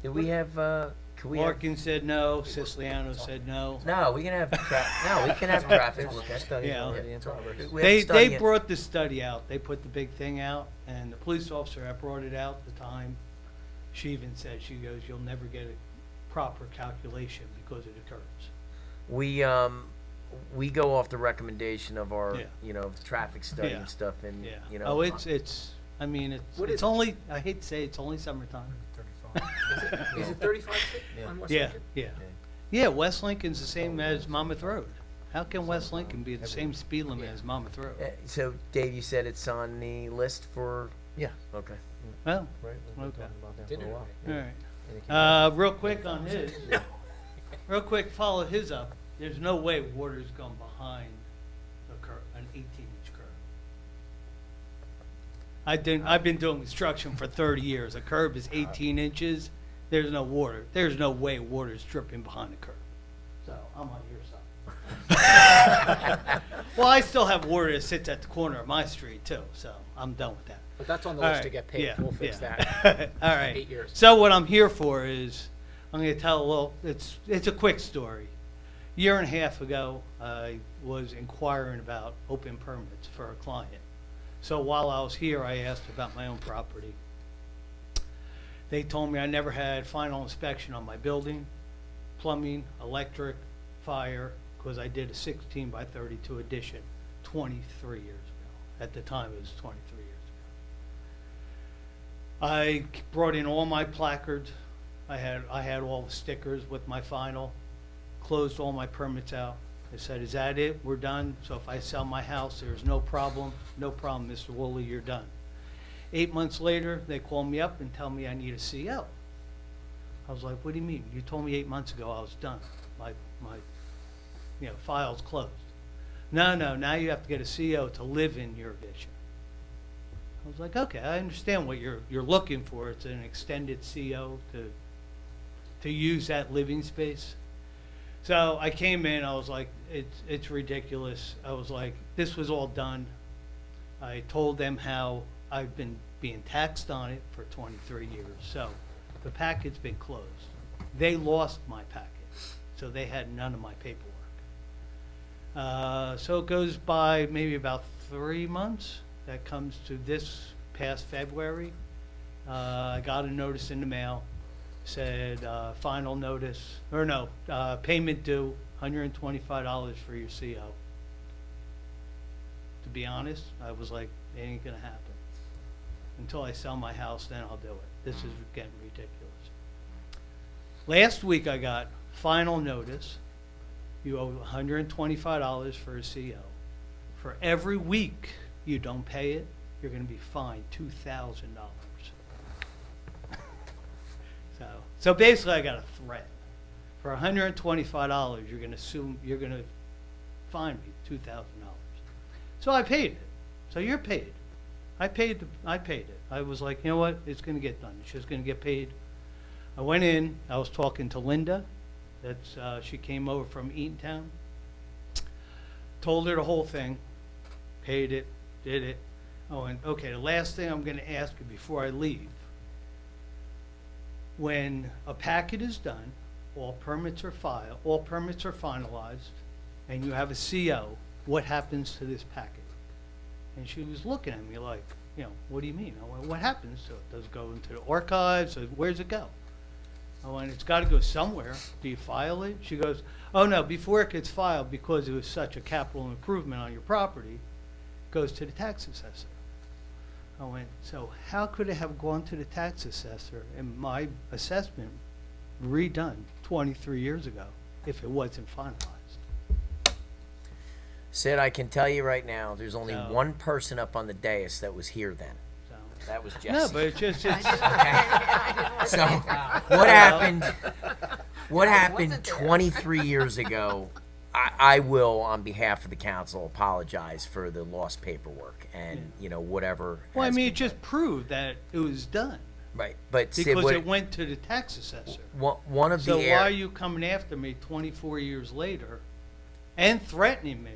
Did we have, could we have? Larkin said no, Siciliano said no. No, we can have, we can have traffic. Yeah. We have to study They it. brought the study out. They put the big thing out, and the police officer that brought it out at the time, she even said, she goes, you'll never get a proper calculation because it occurs. We go off the recommendation of our, Yeah. you know, traffic study Yeah. and stuff, and, Yeah. you know. Oh, I mean, it's only, I hate to say, it's only summertime. Is it 35 on West Yeah, Lincoln? yeah. Yeah, West Lincoln's the same as Monmouth Road. How can West Lincoln be the same speed limit as Monmouth Road? So, Dave, you said it's on the list for? Yeah. Okay. Well, Right, we've been okay. talking about that Dinner. for a while. All right. Real quick on his. Real quick, follow his up. There's no way water's going behind a curb, an 18-inch curb. I've been doing construction for 30 years. A curb is 18 inches. There's no water. There's no way water's dripping behind the curb. So I'm on your side. Well, I still have water that sits at the corner of my street too, so I'm done with that. But that's on the All list right, to get paid. yeah, We'll fix yeah. that. All right. 8 years. So what I'm here for is, I'm going to tell, well, it's a quick story. A year and a half ago, I was inquiring about open permits for a client. So while I was here, I asked about my own property. They told me I never had final inspection on my building, plumbing, electric, fire, because I did a 16 by 32 addition 23 years ago. At the time, it was 23 years ago. I brought in all my placards. I had all the stickers with my final, closed all my permits out. I said, is that it? We're done. So if I sell my house, there's no problem. No problem, Mr. Woolley, you're done. 8 months later, they call me up and tell me I need a CO. I was like, what do you mean? You told me 8 months ago I was done. My file's closed. No, now you have to get a CO to live in your addition. I was like, okay, I understand what you're looking for. It's an extended CO to use that living space. So I came in, I was like, it's ridiculous. I was like, this was all done. I told them how I've been being taxed on it for 23 years. So the packet's been closed. They lost my packet, so they had none of my paperwork. So it goes by maybe about 3 months. That comes to this past February. I got a notice in the mail, said final notice, or no, payment due, $125 for your CO. To be honest, I was like, it ain't gonna happen. Until I sell my house, then I'll do it. This is getting ridiculous. Last week I got final notice you owe $125 for a CO. For every week you don't pay it, you're gonna be fined $2,000. So basically I got a threat. For $125, you're gonna fine me $2,000. So I paid it. So you're paid. I paid it. I was like, you know what, it's gonna get done. She's gonna get paid. I went in, I was talking to Linda, she came over from Eatontown. Told her the whole thing, paid it, did it. Oh, and okay, the last thing I'm gonna ask you before I leave. When a packet is done, all permits are finalized, and you have a CO, what happens to this packet? And she was looking at me like, what do you mean? I went, what happens to it? Does it go into the archives? Where's it go? I went, it's got to go somewhere. Do you file it? She goes, oh no, before it gets filed, because it was such a capital improvement on your property, it goes to the tax assessor. I went, so how could it have gone to the tax assessor and my assessment redone 23 years ago if it wasn't finalized? Sid, I can tell you right now, there's only one person up on the dais that was here then. That was Jesse. No, but it's just, So, what happened 23 years ago, I will, on behalf of the council, apologize for the lost paperwork and, whatever. well, I has mean, been it just proved that it was done. Right, but Sid, Because what, it went to the tax assessor. one of So the why are you coming after me 24 years later and threatening me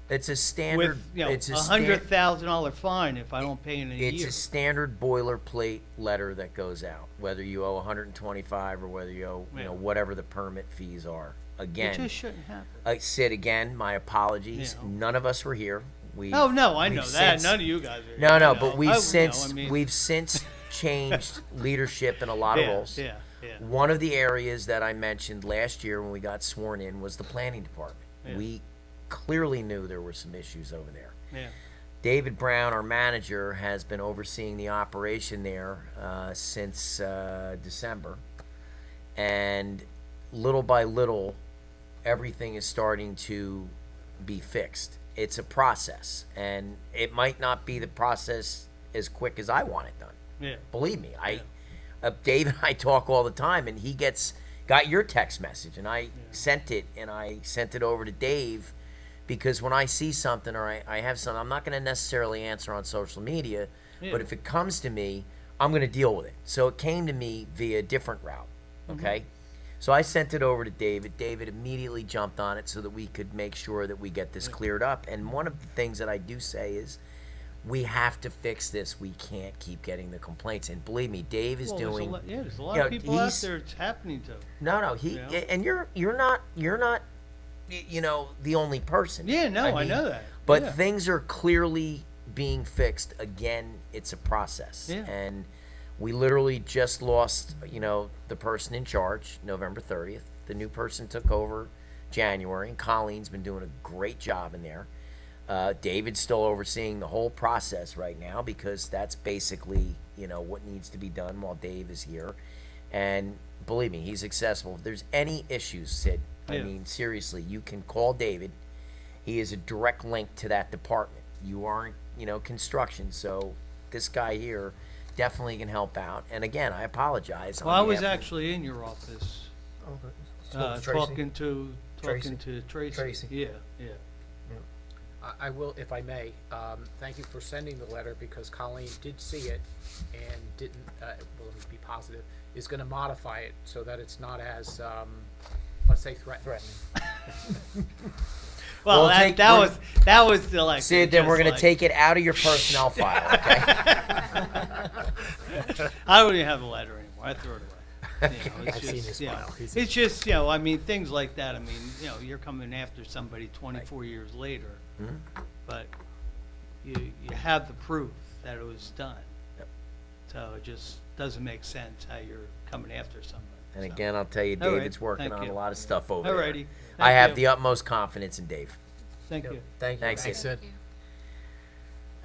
it's a standard, with, it's a $100,000 fine if I don't pay in a It's year? a standard boilerplate letter that goes out, whether you owe 125 or whether you owe, Yeah. whatever the permit fees are. It Again, just shouldn't happen. Sid, again, my apologies. Yeah. None of us were here. Oh, no, I we've know that. since- None of you guys are No, here. no, I but know. we've we've since changed leadership in a lot of roles. Yeah. One of the areas that I mentioned last year when we got sworn in was the planning department. Yeah. We clearly knew there were some issues over there. Yeah. David Brown, our manager, has been overseeing the operation there since December. And little by little, everything is starting to be fixed. It's a process, and it might not be the process as quick as I want it done. Yeah. Believe me, Dave and I talk all the time, and he got your text message, and I sent it over to Dave, because when I see something or I have something, I'm not going to necessarily answer on social media, but if it comes to me, I'm going to deal with it. So it came to me via a different route, okay? So I sent it over to David. David immediately jumped on it so that we could make sure that we get this cleared up. And one of the things that I do say is, we have to fix this. We can't keep getting the complaints. And believe me, Dave is doing. There's a lot of people out there it's happening to. No, and you're not the only person. Yeah, no, I know that. But Yeah. things are clearly being fixed. Again, it's a process. Yeah. And we literally just lost, the person in charge November 30th. The new person took over January, and Colleen's been doing a great job in there. David's still overseeing the whole process right now, because that's basically, what needs to be done while Dave is here. And believe me, he's accessible. If there's any issues, Sid, I mean, seriously, you can call David. He is a direct link to that department. You aren't, construction, so this guy here definitely can help out. And again, I apologize. Well, I was actually in your office talking to Tracy. Tracy. Yeah. I will, if I may, thank you for sending the letter, because Colleen did see it and didn't, well, let me be positive, is gonna modify it so that it's not as, let's say threatening. Well, We'll that was the like. Sid, then we're just going to like- take it out of your personnel file, okay? I don't even have the letter anymore. I threw it away. It's I've seen just, his file. it's just, I mean, things like that. I mean, you're coming after somebody 24 years later, but you have the proof that it was done. So it just doesn't make sense how you're coming after somebody. And again, I'll tell you, All right, David's working thank on you. a lot of stuff over Alrighty, there. I have you. the utmost confidence in Dave. Thank you. Thanks, Thanks, Sid. Sid.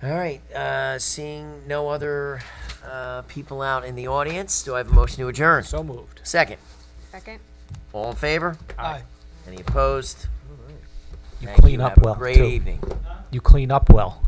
All right, seeing no other people out in the audience, do I have a motion to adjourn? So moved. Second. Second? All in favor? Aye. Any opposed? You Thank clean you. up Have well, a great too. evening. You clean up well.